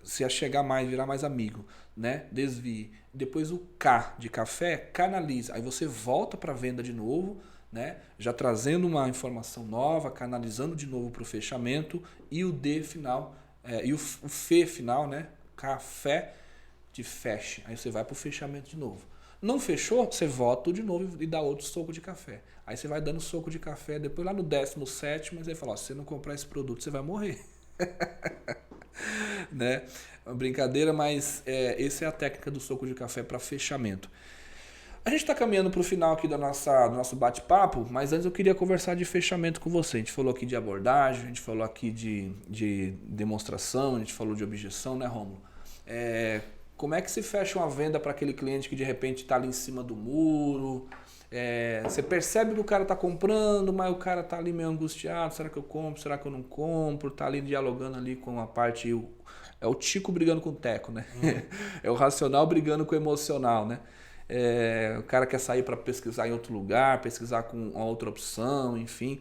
Se chegar mais, virar mais amigo, né? Desvie. Depois o K de café, canaliza. Aí você volta para a venda de novo, né? Já trazendo uma informação nova, canalizando de novo para o fechamento, e o D final, e o F final, né? Café de feche. Aí você vai para o fechamento de novo. Não fechou, você volta de novo e dá outro soco de café. Aí você vai dando soco de café, depois lá no 17º, mas aí fala, se você não comprar esse produto, você vai morrer. Né? Uma brincadeira, mas essa é a técnica do soco de café para fechamento. A gente está caminhando para o final aqui do nosso bate-papo, mas antes eu queria conversar de fechamento com você. A gente falou aqui de abordagem, a gente falou aqui de demonstração, a gente falou de objeção, né, Rômulo? Como é que se fecha uma venda para aquele cliente que de repente está ali em cima do muro? Você percebe que o cara está comprando, mas o cara está ali meio angustiado. Será que eu compro? Será que eu não compro? Está ali dialogando ali com a parte... É o Tico brigando com o Teco, né? É o racional brigando com o emocional, né? O cara quer sair para pesquisar em outro lugar, pesquisar com outra opção, enfim.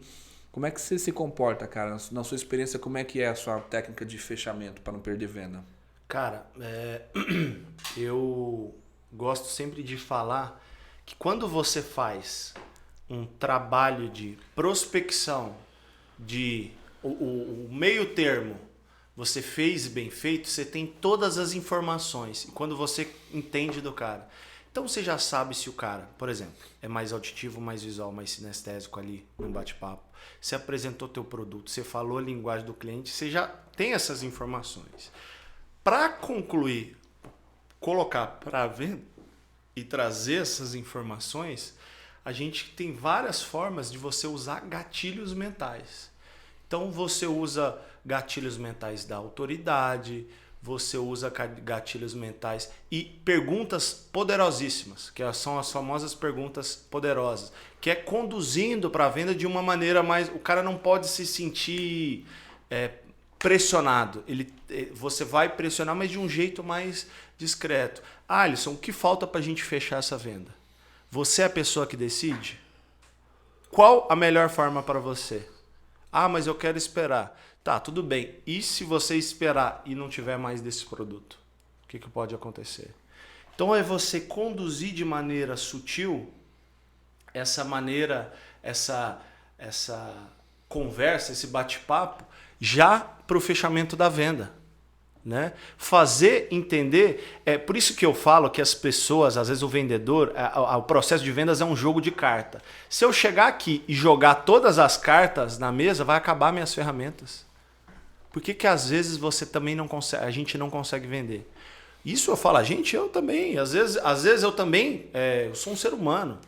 Como é que você se comporta, cara? Na sua experiência, como é que é a sua técnica de fechamento para não perder venda? Cara, eu gosto sempre de falar que quando você faz um trabalho de prospecção, o meio termo, você fez bem feito, você tem todas as informações. E quando você entende do cara, então você já sabe se o cara, por exemplo, é mais auditivo, mais visual, mais sinestésico ali no bate-papo. Você apresentou teu produto, você falou a linguagem do cliente, você já tem essas informações. Para concluir, colocar para venda e trazer essas informações, a gente tem várias formas de você usar gatilhos mentais. Então você usa gatilhos mentais da autoridade, você usa gatilhos mentais e perguntas poderosíssimas, que são as famosas perguntas poderosas, que é conduzindo para a venda de uma maneira mais... O cara não pode se sentir pressionado. Você vai pressionar, mas de um jeito mais discreto. Alisson, o que falta para a gente fechar essa venda? Você é a pessoa que decide? qual a melhor forma para você? Ah, mas eu quero esperar. Tá, tudo bem. E se você esperar e não tiver mais desse produto? O que pode acontecer? Então é você conduzir de maneira sutil essa conversa, esse bate-papo, já para o fechamento da venda. Né? Fazer entender, por isso que eu falo que as pessoas, às vezes o vendedor, o processo de vendas é um jogo de carta. Se eu chegar aqui e jogar todas as cartas na mesa, vai acabar minhas ferramentas. Por que às vezes você também não consegue, a gente não consegue vender? Isso eu falo, eu também, às vezes eu também, eu sou um ser humano.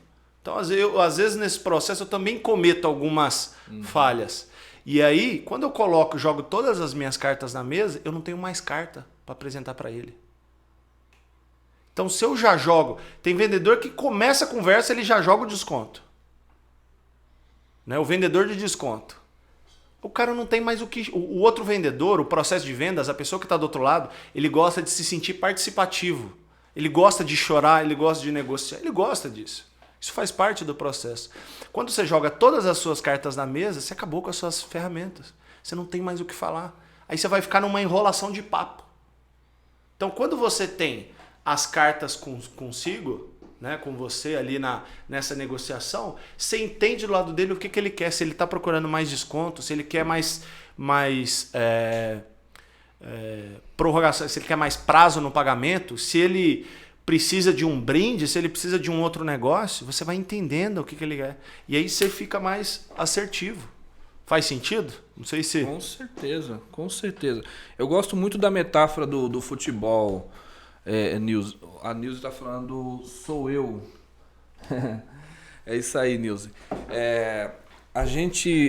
Então às vezes nesse processo eu também cometo algumas falhas. E aí, quando eu jogo todas as minhas cartas na mesa, eu não tenho mais carta para apresentar para ele. Então, se eu já jogo... Tem vendedor que começa a conversa, ele já joga o desconto. Né? O vendedor de desconto. O cara não tem mais o que... O outro vendedor, o processo de vendas, a pessoa que está do outro lado, ele gosta de se sentir participativo. Ele gosta de chorar, ele gosta de negociar, ele gosta disso. Isso faz parte do processo. Quando você joga todas as suas cartas na mesa, você acabou com as suas ferramentas. Você não tem mais o que falar. Aí você vai ficar numa enrolação de papo. Então, quando você tem as cartas consigo, né, com você ali nessa negociação, você entende do lado dele o que ele quer. Se ele está procurando mais desconto, se ele quer mais prorrogação, se ele quer mais prazo no pagamento, se ele precisa de um brinde, se ele precisa de um outro negócio, você vai entendendo o que ele quer. E aí você fica mais assertivo. Faz sentido? Não sei se... Com certeza, com certeza. Eu gosto muito da metáfora do futebol, Nilson. A Nilson está falando, sou eu. É isso aí, Nilson.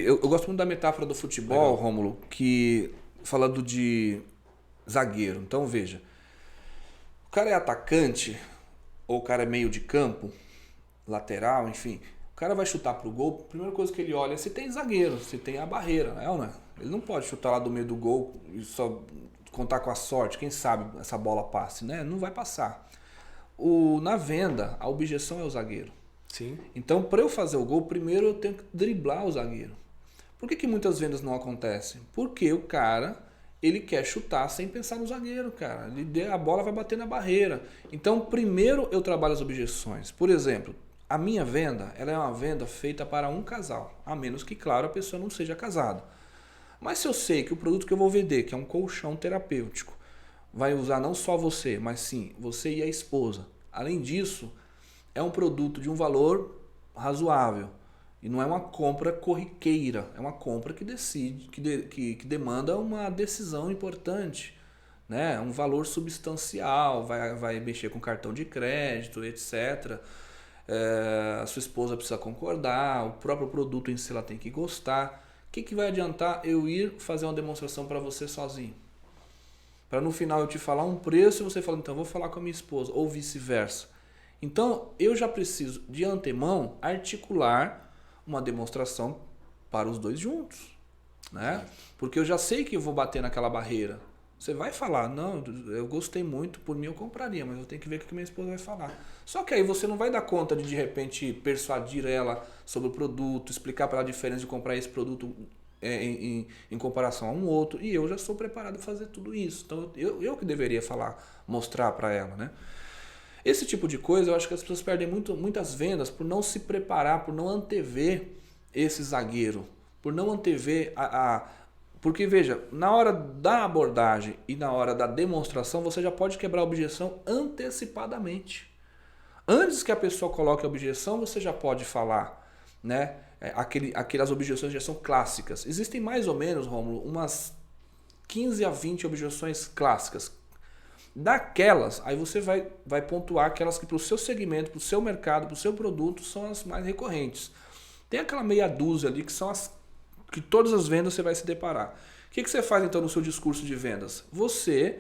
Eu gosto muito da metáfora do futebol, Rômulo, que falando de zagueiro. Então, veja. O cara é atacante, ou o cara é meio de campo, lateral, enfim. O cara vai chutar pro gol, a primeira coisa que ele olha é se tem zagueiro, se tem a barreira, ou não é? Ele não pode chutar lá do meio do gol e só contar com a sorte, quem sabe essa bola passe, né? Não vai passar. Na venda, a objeção é o zagueiro. Sim. Então, para eu fazer o gol, primeiro eu tenho que driblar o zagueiro. Por que muitas vendas não acontecem? Porque o cara... ele quer chutar sem pensar no zagueiro, cara. A bola vai bater na barreira. Então, primeiro eu trabalho as objeções. Por exemplo, a minha venda, ela é uma venda feita para um casal. A menos que, claro, a pessoa não seja casada. Mas se eu sei que o produto que eu vou vender, que é um colchão terapêutico, vai usar não só você, mas sim você e a esposa. Além disso, é um produto de um valor razoável. E não é uma compra corriqueira, é uma compra que que demanda uma decisão importante, né? Um valor substancial, vai mexer com cartão de crédito, etc. A sua esposa precisa concordar, o próprio produto em si ela tem que gostar. O que vai adiantar eu ir fazer uma demonstração para você sozinho? Para no final eu te falar um preço e você falar, então eu vou falar com a minha esposa, ou vice-versa. Então eu já preciso de antemão articular uma demonstração para os dois juntos, né? Porque eu já sei que eu vou bater naquela barreira. Você vai falar, não, eu gostei muito, por mim eu compraria, mas eu tenho que ver o que minha esposa vai falar. Só que aí você não vai dar conta de repente persuadir ela sobre o produto, explicar para ela a diferença de comprar esse produto em comparação a um outro, e eu já sou preparado a fazer tudo isso. Então eu que deveria falar, mostrar para ela, né? Esse tipo de coisa, eu acho que as pessoas perdem muitas vendas por não se preparar, por não antever esse zagueiro, por não antever Porque, veja, na hora da abordagem e na hora da demonstração, você já pode quebrar a objeção antecipadamente. Antes que a pessoa coloque a objeção, você já pode falar, né? Aquelas objeções já são clássicas. Existem mais ou menos, Rômulo, umas 15 a 20 objeções clássicas. Daquelas, aí você vai pontuar aquelas que para o seu segmento, para o seu mercado, para o seu produto, são as mais recorrentes. Tem aquela meia dúzia ali que são as que todas as vendas você vai se deparar. O que você faz então no seu discurso de vendas? Você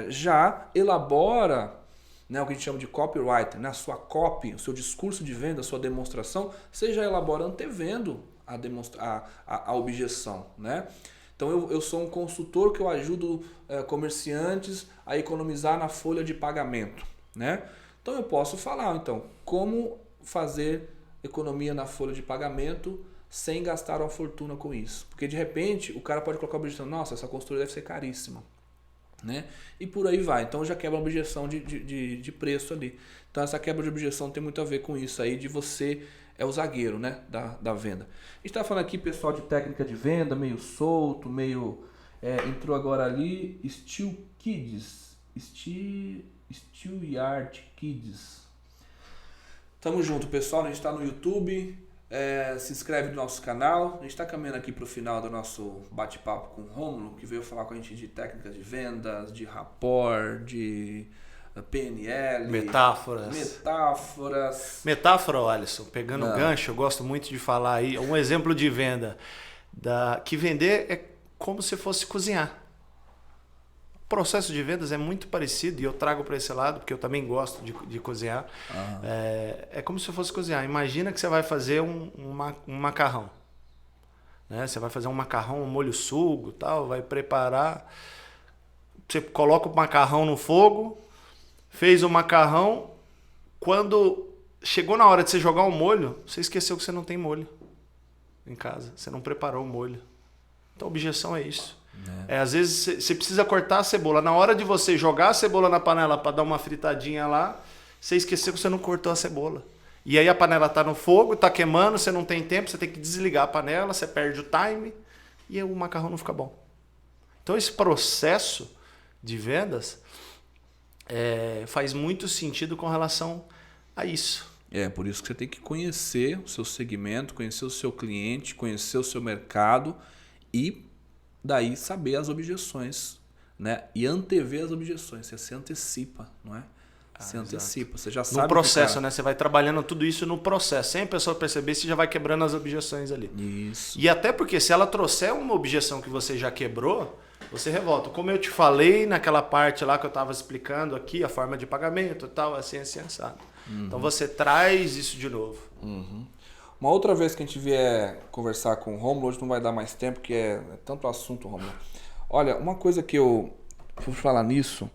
já elabora, né, o que a gente chama de copywriter, né, a sua copy, o seu discurso de venda, a sua demonstração, você já elabora antevendo a objeção, né? Então eu sou um consultor que eu ajudo comerciantes a economizar na folha de pagamento, né? Então eu posso falar, então, como fazer economia na folha de pagamento sem gastar uma fortuna com isso. Porque de repente o cara pode colocar a objeção, nossa, essa consultoria deve ser caríssima. Né? E por aí vai. Então já quebra uma objeção de preço ali. Então essa quebra de objeção tem muito a ver com isso aí, de você é o zagueiro, né, da venda. A gente está falando aqui, pessoal, de técnica de venda, meio solto, meio... entrou agora ali, Steel Yard Kids. Tamo junto, pessoal. A gente está no YouTube. Se inscreve no nosso canal. A gente está caminhando aqui para o final do nosso bate-papo com o Rômulo, que veio falar com a gente de técnicas de vendas, de rapport, de PNL, metáforas. Metáfora, Alisson, pegando o gancho, eu gosto muito de falar aí, um exemplo de venda, que vender é como se fosse cozinhar. O processo de vendas é muito parecido, e eu trago para esse lado, porque eu também gosto de cozinhar. É como se fosse cozinhar. Imagina que você vai fazer um macarrão. Né? Você vai fazer um macarrão, um molho sugo, tal, vai preparar. Você coloca o macarrão no fogo, fez o macarrão, quando chegou na hora de você jogar o molho, você esqueceu que você não tem molho em casa. Você não preparou o molho. Então a objeção é isso. Às vezes você precisa cortar a cebola. Na hora de você jogar a cebola na panela para dar uma fritadinha lá, você esqueceu que você não cortou a cebola. E aí a panela está no fogo, está queimando, você não tem tempo, você tem que desligar a panela, você perde o time e o macarrão não fica bom. Então esse processo de vendas faz muito sentido com relação a isso. Por isso que você tem que conhecer o seu segmento, conhecer o seu cliente, conhecer o seu mercado e daí saber as objeções, né? E antever as objeções. Você se antecipa, não é? Você antecipa, você já sabe. No processo, né? Você vai trabalhando tudo isso no processo. Sem a pessoa perceber, você já vai quebrando as objeções ali. Isso. E até porque se ela trouxer uma objeção que você já quebrou, você revolta. Como eu te falei naquela parte lá que eu estava explicando aqui, a forma de pagamento e tal, assim, assado. Então você traz isso de novo. Uma outra vez que a gente vier conversar com o Rômulo, hoje não vai dar mais tempo, porque é tanto assunto, Rômulo. Olha, uma coisa que por falar nisso,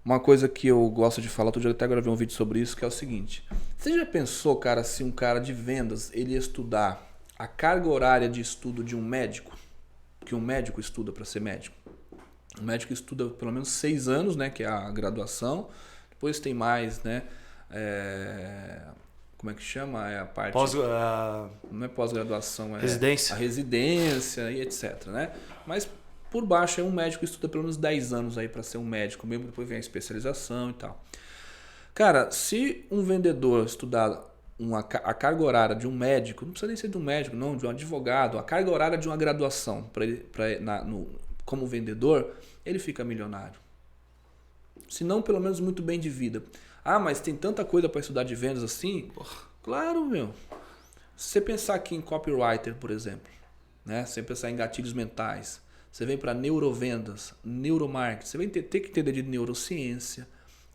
uma coisa que eu gosto de falar, outro dia até agora vi um vídeo sobre isso, que é o seguinte. Você já pensou, cara, se um cara de vendas, ele ia estudar a carga horária de estudo de um médico? Que um médico estuda para ser médico. O médico estuda pelo menos 6 anos, né, que é a graduação. Depois tem mais, né, como é que chama? É a parte... Não é pós-graduação, é residência. A residência e etc, né? Mas por baixo um médico estuda pelo menos 10 anos aí para ser um médico mesmo, depois vem a especialização e tal. Cara, se um vendedor estudar a carga horária de um médico, não precisa nem ser de um médico, não, de um advogado, a carga horária de uma graduação como vendedor, ele fica milionário. Se não, pelo menos muito bem de vida. Mas tem tanta coisa para estudar de vendas assim? Claro, meu. Se você pensar aqui em copywriter, por exemplo, né? Se você pensar em gatilhos mentais, você vem para neurovendas, neuromarketing, você vai ter que entender de neurociência,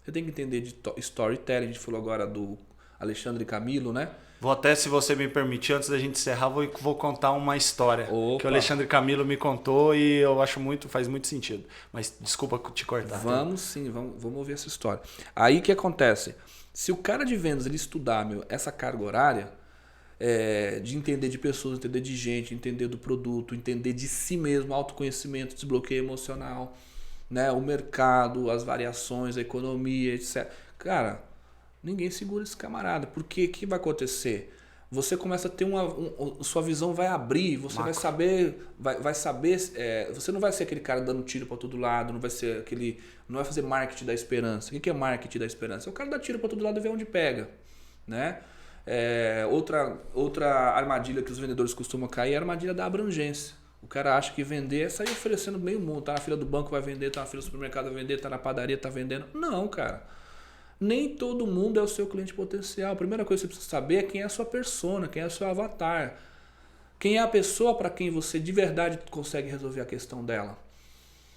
você tem que entender de storytelling, a gente falou agora do Alexandre Camilo, né? Vou até, se você me permitir, antes da gente encerrar, vou contar uma história que o Alexandre Camilo me contou e eu acho faz muito sentido. Mas desculpa te cortar. Vamos sim, vamos ouvir essa história. Aí o que acontece? Se o cara de vendas ele estudar essa carga horária, de entender de pessoas, entender de gente, entender do produto, entender de si mesmo, autoconhecimento, desbloqueio emocional, né? O mercado, as variações, a economia, etc. Cara, ninguém segura esse camarada. Porque o que vai acontecer? Você começa a ter sua visão vai abrir, você vai saber, você não vai ser aquele cara dando tiro para todo lado, não vai fazer marketing da esperança. O que é marketing da esperança? É o cara dá tiro para todo lado e vê onde pega, né? Outra armadilha que os vendedores costumam cair é a armadilha da abrangência. O cara acha que vender é sair oferecendo meio mundo. Tá na fila do banco, vai vender, tá na fila do supermercado, vai vender, tá na padaria, tá vendendo. Não, cara. Nem todo mundo é o seu cliente potencial. A primeira coisa que você precisa saber é quem é a sua persona, quem é o seu avatar. Quem é a pessoa para quem você de verdade consegue resolver a questão dela.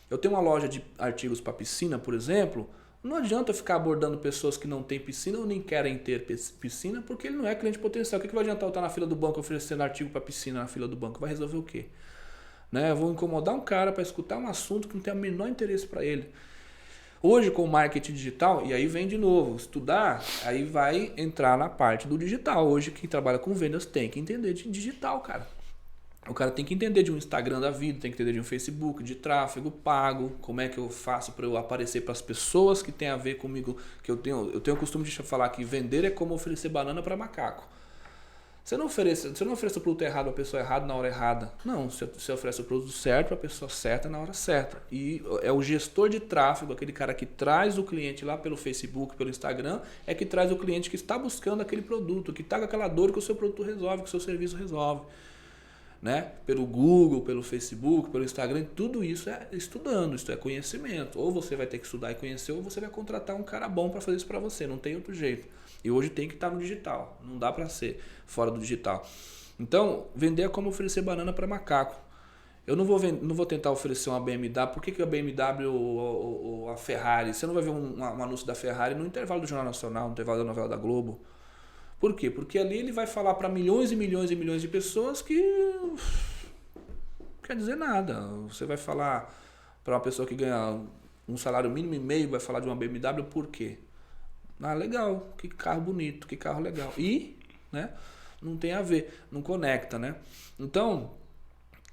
Eu tenho uma loja de artigos para piscina, por exemplo. Não adianta ficar abordando pessoas que não têm piscina ou nem querem ter piscina, porque ele não é cliente potencial. O que vai adiantar eu estar na fila do banco oferecendo artigo para piscina na fila do banco? Vai resolver o quê? Né? Eu vou incomodar um cara para escutar um assunto que não tem o menor interesse para ele. Hoje, com o marketing digital, e aí vem de novo, estudar, aí vai entrar na parte do digital. Hoje, quem trabalha com vendas tem que entender de digital, cara. O cara tem que entender de um Instagram da vida, tem que entender de um Facebook, de tráfego pago, como é que eu faço para eu aparecer para as pessoas que tem a ver comigo, que eu tenho o costume de falar que vender é como oferecer banana para macaco. Você não oferece o produto errado para a pessoa errada na hora errada. Não, você oferece o produto certo para a pessoa certa na hora certa. E é o gestor de tráfego, aquele cara que traz o cliente lá pelo Facebook, pelo Instagram, é que traz o cliente que está buscando aquele produto, que está com aquela dor que o seu produto resolve, que o seu serviço resolve. Né? Pelo Google, pelo Facebook, pelo Instagram, tudo isso é estudando, isso é conhecimento. Ou você vai ter que estudar e conhecer, ou você vai contratar um cara bom para fazer isso para você, não tem outro jeito. E hoje tem que estar no digital, não dá para ser fora do digital. Então, vender é como oferecer banana para macaco. Eu não vou tentar oferecer uma BMW. Por que a BMW ou a Ferrari? Você não vai ver um anúncio da Ferrari no intervalo do Jornal Nacional, no intervalo da novela da Globo. Por quê? Porque ali ele vai falar para milhões e milhões e milhões de pessoas que não quer dizer nada. Você vai falar para uma pessoa que ganha um salário mínimo e meio, vai falar de uma BMW, por quê? Ah, legal, que carro bonito, que carro legal. E, né, não tem a ver, não conecta, né? Então,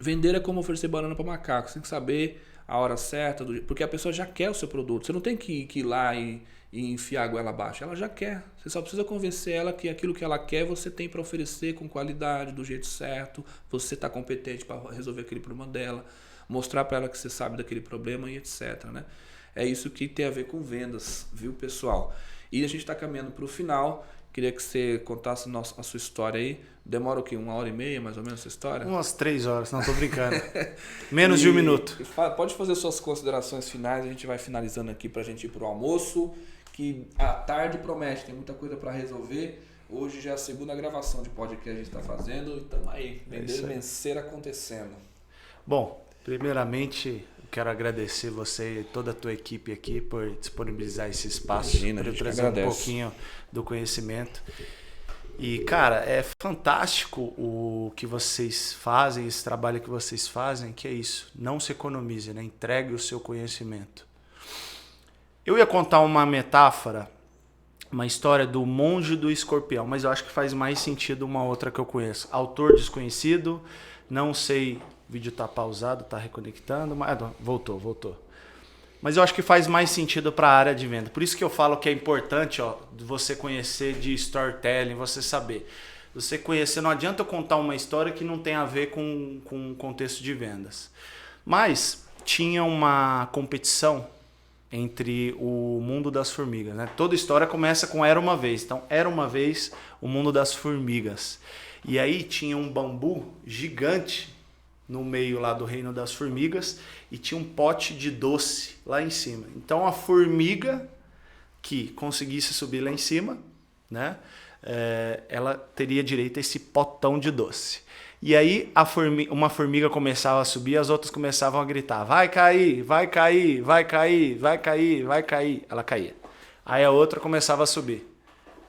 vender é como oferecer banana para macaco. Você tem que saber a hora certa, porque a pessoa já quer o seu produto. Você não tem que ir lá e enfiar a goela abaixo. Ela já quer. Você só precisa convencer ela que aquilo que ela quer você tem para oferecer com qualidade, do jeito certo. Você está competente para resolver aquele problema dela. Mostrar para ela que você sabe daquele problema e etc. Né? É isso que tem a ver com vendas, viu, pessoal? E a gente está caminhando para o final. Queria que você contasse a sua história aí. Demora o quê? 1h30, mais ou menos, essa história? Umas 3 horas, não tô brincando. Menos de 1 minuto. Pode fazer suas considerações finais, a gente vai finalizando aqui pra gente ir pro almoço, que a tarde promete, tem muita coisa para resolver. Hoje já é a segunda gravação de podcast que a gente está fazendo e estamos aí, vender e vencer acontecendo. Bom, primeiramente, eu quero agradecer você e toda a tua equipe aqui por disponibilizar esse espaço, para trazer um pouquinho do conhecimento. E, cara, é fantástico o que vocês fazem, esse trabalho que vocês fazem, que é isso, não se economize, né? Entregue o seu conhecimento. Eu ia contar uma metáfora, uma história do monge do escorpião, mas eu acho que faz mais sentido uma outra que eu conheço. Autor desconhecido, não sei, o vídeo tá pausado, tá reconectando, mas voltou. Mas eu acho que faz mais sentido para a área de venda. Por isso que eu falo que é importante, você conhecer de storytelling, você saber. Você conhecer, não adianta eu contar uma história que não tem a ver com o contexto de vendas. Mas tinha uma competição entre o mundo das formigas, né? Toda história começa com Era Uma Vez. Então, era uma vez o mundo das formigas. E aí tinha um bambu gigante no meio lá do reino das formigas e tinha um pote de doce lá em cima. Então a formiga que conseguisse subir lá em cima, né, ela teria direito a esse potão de doce. E aí uma formiga começava a subir, as outras começavam a gritar: vai cair, vai cair, vai cair, vai cair, vai cair. Ela caía. Aí a outra começava a subir: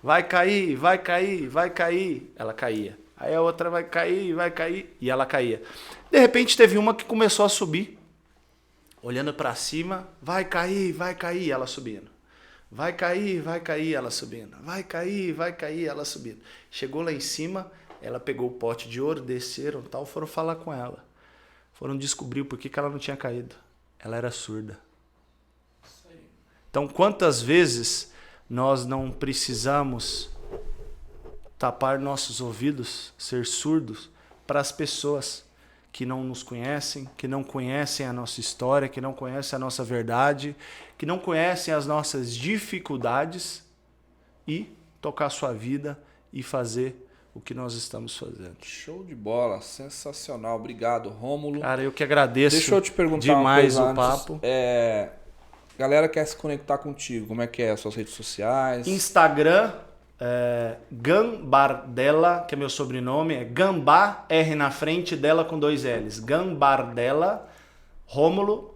vai cair, vai cair, vai cair. Ela caía. Aí a outra vai cair, e ela caía. De repente teve uma que começou a subir, olhando para cima: vai cair, ela subindo. Vai cair, ela subindo. Vai cair, ela subindo. Chegou lá em cima, ela pegou o pote de ouro, desceram, tal, foram falar com ela. Foram descobrir por que ela não tinha caído. Ela era surda. Então, quantas vezes nós não precisamos tapar nossos ouvidos, ser surdos para as pessoas que não nos conhecem, que não conhecem a nossa história, que não conhecem a nossa verdade, que não conhecem as nossas dificuldades, e tocar a sua vida e fazer o que nós estamos fazendo. Show de bola, sensacional. Obrigado, Rômulo. Cara, eu que agradeço. Demais. Deixa eu te perguntar demais uma coisa o antes. papo. Galera quer se conectar contigo, como é que é? As suas redes sociais? Instagram, Gambardella, que é meu sobrenome, é Gambá, R na frente, dela com 2 L's. Gambardella Rômulo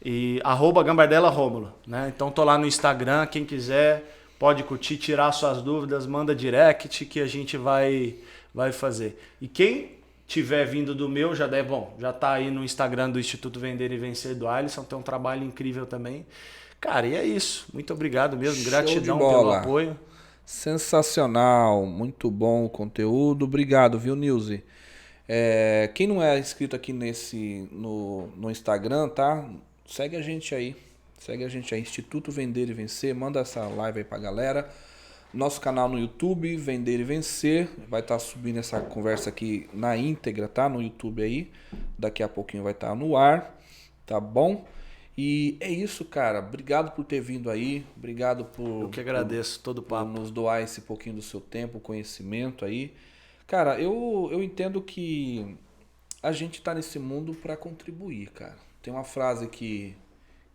e @Gambardella Rômulo, né? Então tô lá no Instagram, quem quiser pode curtir, tirar suas dúvidas, manda direct que a gente vai fazer. E quem tiver vindo do meu, já tá aí no Instagram do Instituto Vender e Vencer do Alisson, tem um trabalho incrível também. Cara, e é isso. Muito obrigado mesmo, gratidão pelo apoio. Sensacional, muito bom o conteúdo. Obrigado, viu, Nilze? Quem não é inscrito aqui no Instagram, tá? Segue a gente aí. Instituto Vender e Vencer. Manda essa live aí pra galera. Nosso canal no YouTube, Vender e Vencer. Vai estar subindo essa conversa aqui na íntegra, tá? No YouTube aí. Daqui a pouquinho vai estar no ar. Tá bom? E é isso, cara. Obrigado por ter vindo aí. Obrigado por... Eu que agradeço todo o papo. Por nos doar esse pouquinho do seu tempo, conhecimento aí. Cara, eu entendo que a gente tá nesse mundo para contribuir, cara. Tem uma frase que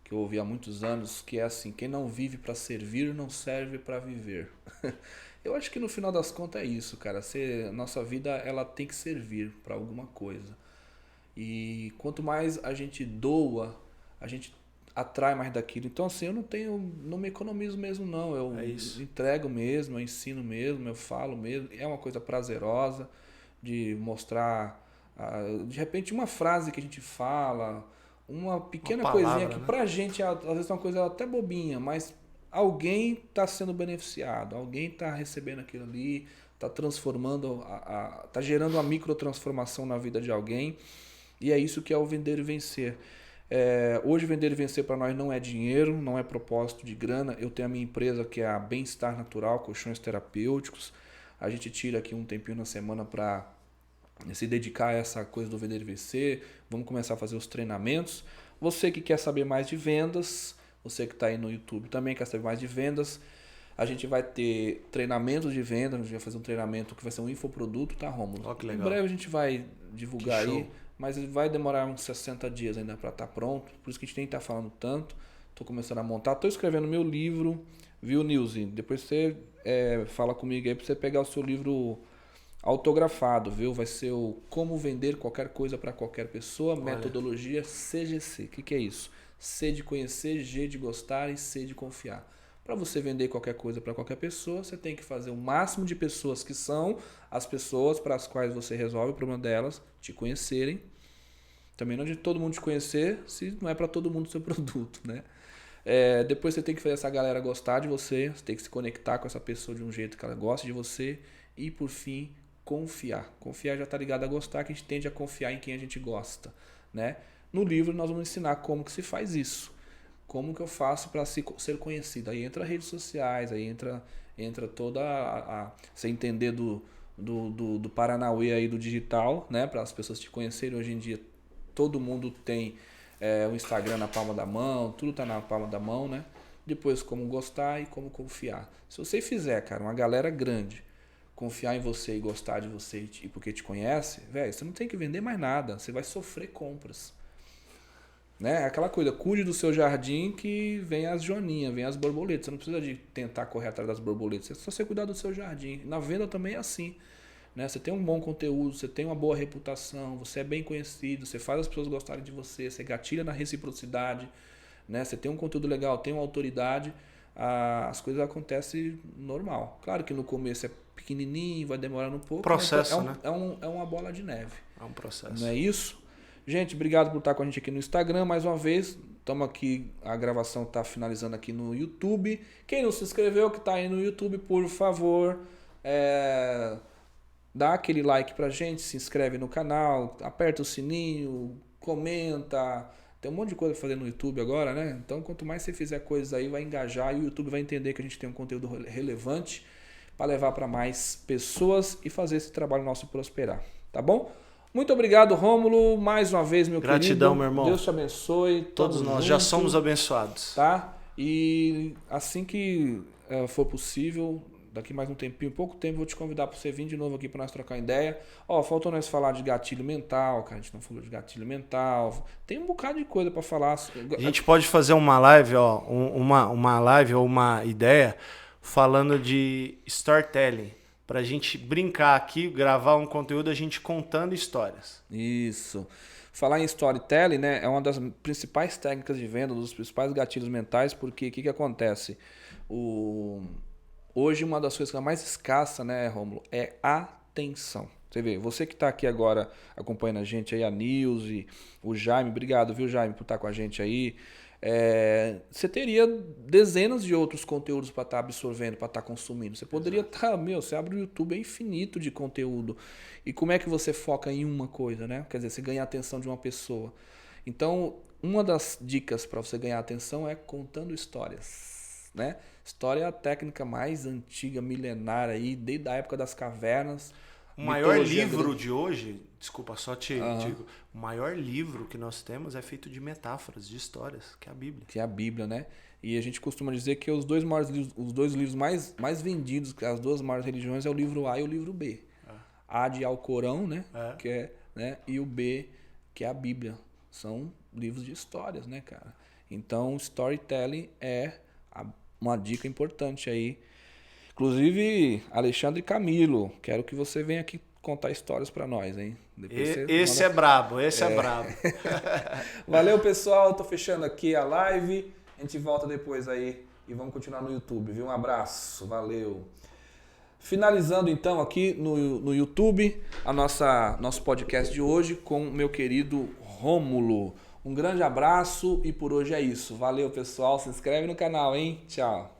eu ouvi há muitos anos, que é assim: quem não vive para servir, não serve para viver. Eu acho que no final das contas é isso, cara. Nossa vida, ela tem que servir para alguma coisa. E quanto mais a gente doa, a gente atrai mais daquilo. Então assim, não me economizo mesmo não. Eu entrego mesmo, eu ensino mesmo, eu falo mesmo. É uma coisa prazerosa de mostrar, de repente, uma frase que a gente fala, uma pequena coisinha que, né, pra gente às vezes é uma coisa até bobinha, mas alguém está sendo beneficiado, alguém está recebendo aquilo ali, está transformando, está gerando uma microtransformação na vida de alguém. E é isso que é o Vender e Vencer. Hoje, Vender e Vencer para nós não é dinheiro, não é propósito de grana. Eu tenho a minha empresa, que é a Bem-Estar Natural, colchões terapêuticos. A gente tira aqui um tempinho na semana para se dedicar a essa coisa do Vender e Vencer. Vamos começar a fazer os treinamentos. Você que quer saber mais de vendas, você que está aí no YouTube também quer saber mais de vendas, a gente vai ter treinamentos de venda. A gente vai fazer um treinamento que vai ser um infoproduto, tá, Rômulo? Que legal. Em breve a gente vai divulgar aí, mas vai demorar uns 60 dias ainda para estar pronto. Por isso que a gente nem está falando tanto. Estou começando a montar. Estou escrevendo meu livro, viu, Nilze? Depois você fala comigo aí para você pegar o seu livro autografado, viu? Vai ser o Como Vender Qualquer Coisa para Qualquer Pessoa, metodologia CGC. O que é isso? C de conhecer, G de gostar e C de confiar. Para você vender qualquer coisa para qualquer pessoa, você tem que fazer o máximo de pessoas que são as pessoas para as quais você resolve o problema delas, te conhecerem. Também não adianta todo mundo te conhecer se não é para todo mundo o seu produto, né? Depois você tem que fazer essa galera gostar de você, você tem que se conectar com essa pessoa de um jeito que ela goste de você. E por fim, confiar. Confiar já está ligado a gostar, que a gente tende a confiar em quem a gente gosta, né? No livro nós vamos ensinar como que se faz isso. Como que eu faço para ser conhecido? Aí entra redes sociais, aí entra toda você entender do Paranauê aí do digital, né? Para as pessoas te conhecerem. Hoje em dia todo mundo tem o Instagram na palma da mão, tudo tá na palma da mão, né? Depois como gostar e como confiar. Se você fizer, cara, uma galera grande confiar em você e gostar de você e porque te conhece, velho, você não tem que vender mais nada, você vai sofrer compras. Né? Aquela coisa, cuide do seu jardim que vem as joaninhas, vem as borboletas. Você não precisa de tentar correr atrás das borboletas, é só você cuidar do seu jardim. Na venda também é assim. Né? Você tem um bom conteúdo, você tem uma boa reputação, você é bem conhecido, você faz as pessoas gostarem de você, você gatilha na reciprocidade, né? Você tem um conteúdo legal, tem uma autoridade, as coisas acontecem normal. Claro que no começo é pequenininho, vai demorar um pouco. Processo, né? É uma bola de neve. É um processo. Não é isso? Gente, obrigado por estar com a gente aqui no Instagram mais uma vez. Estamos aqui, a gravação está finalizando aqui no YouTube. Quem não se inscreveu, que está aí no YouTube, por favor, dá aquele like pra gente, se inscreve no canal, aperta o sininho, comenta. Tem um monte de coisa pra fazer no YouTube agora, né? Então, quanto mais você fizer coisas aí, vai engajar e o YouTube vai entender que a gente tem um conteúdo relevante para levar para mais pessoas e fazer esse trabalho nosso prosperar, tá bom? Muito obrigado, Rômulo, mais uma vez, meu querido. Gratidão, meu irmão. Deus te abençoe. Todos nós já somos abençoados. Tá? E assim que for possível, daqui mais um tempinho, pouco tempo, vou te convidar para você vir de novo aqui para nós trocar ideia. Faltou nós falar de gatilho mental, cara. A gente não falou de gatilho mental. Tem um bocado de coisa para falar. A gente pode fazer uma live, uma live ou uma ideia falando de storytelling. Pra gente brincar aqui, gravar um conteúdo, a gente contando histórias. Isso. Falar em storytelling, né, é uma das principais técnicas de venda, um dos principais gatilhos mentais, porque o que acontece? Hoje uma das coisas que é mais escassa, né, Rômulo, é atenção. Você vê, você que está aqui agora acompanhando a gente aí, a Nilce, o Jaime, obrigado, viu, Jaime, por estar com a gente aí. Você teria dezenas de outros conteúdos para estar absorvendo, para estar consumindo. Você poderia estar, você abre o YouTube, é infinito de conteúdo. E como é que você foca em uma coisa, né? Quer dizer, você ganha a atenção de uma pessoa. Então, uma das dicas para você ganhar a atenção é contando histórias, né? História é a técnica mais antiga, milenar aí, desde a época das cavernas. O maior livro de hoje, desculpa, só te digo, o maior livro que nós temos é feito de metáforas, de histórias, que é a Bíblia. Que é a Bíblia, né? E a gente costuma dizer que os dois livros mais vendidos, as duas maiores religiões, é o livro A e o livro B. A de Alcorão, né? Que é, né? E o B, que é a Bíblia. São livros de histórias, né, cara? Então, storytelling é uma dica importante aí. Inclusive, Alexandre Camilo, quero que você venha aqui contar histórias para nós, hein? Esse é brabo. Valeu, pessoal. Tô fechando aqui a live. A gente volta depois aí e vamos continuar no YouTube, viu? Um abraço. Valeu. Finalizando então aqui no YouTube nosso podcast de hoje com o meu querido Rômulo. Um grande abraço e por hoje é isso. Valeu, pessoal. Se inscreve no canal, hein? Tchau.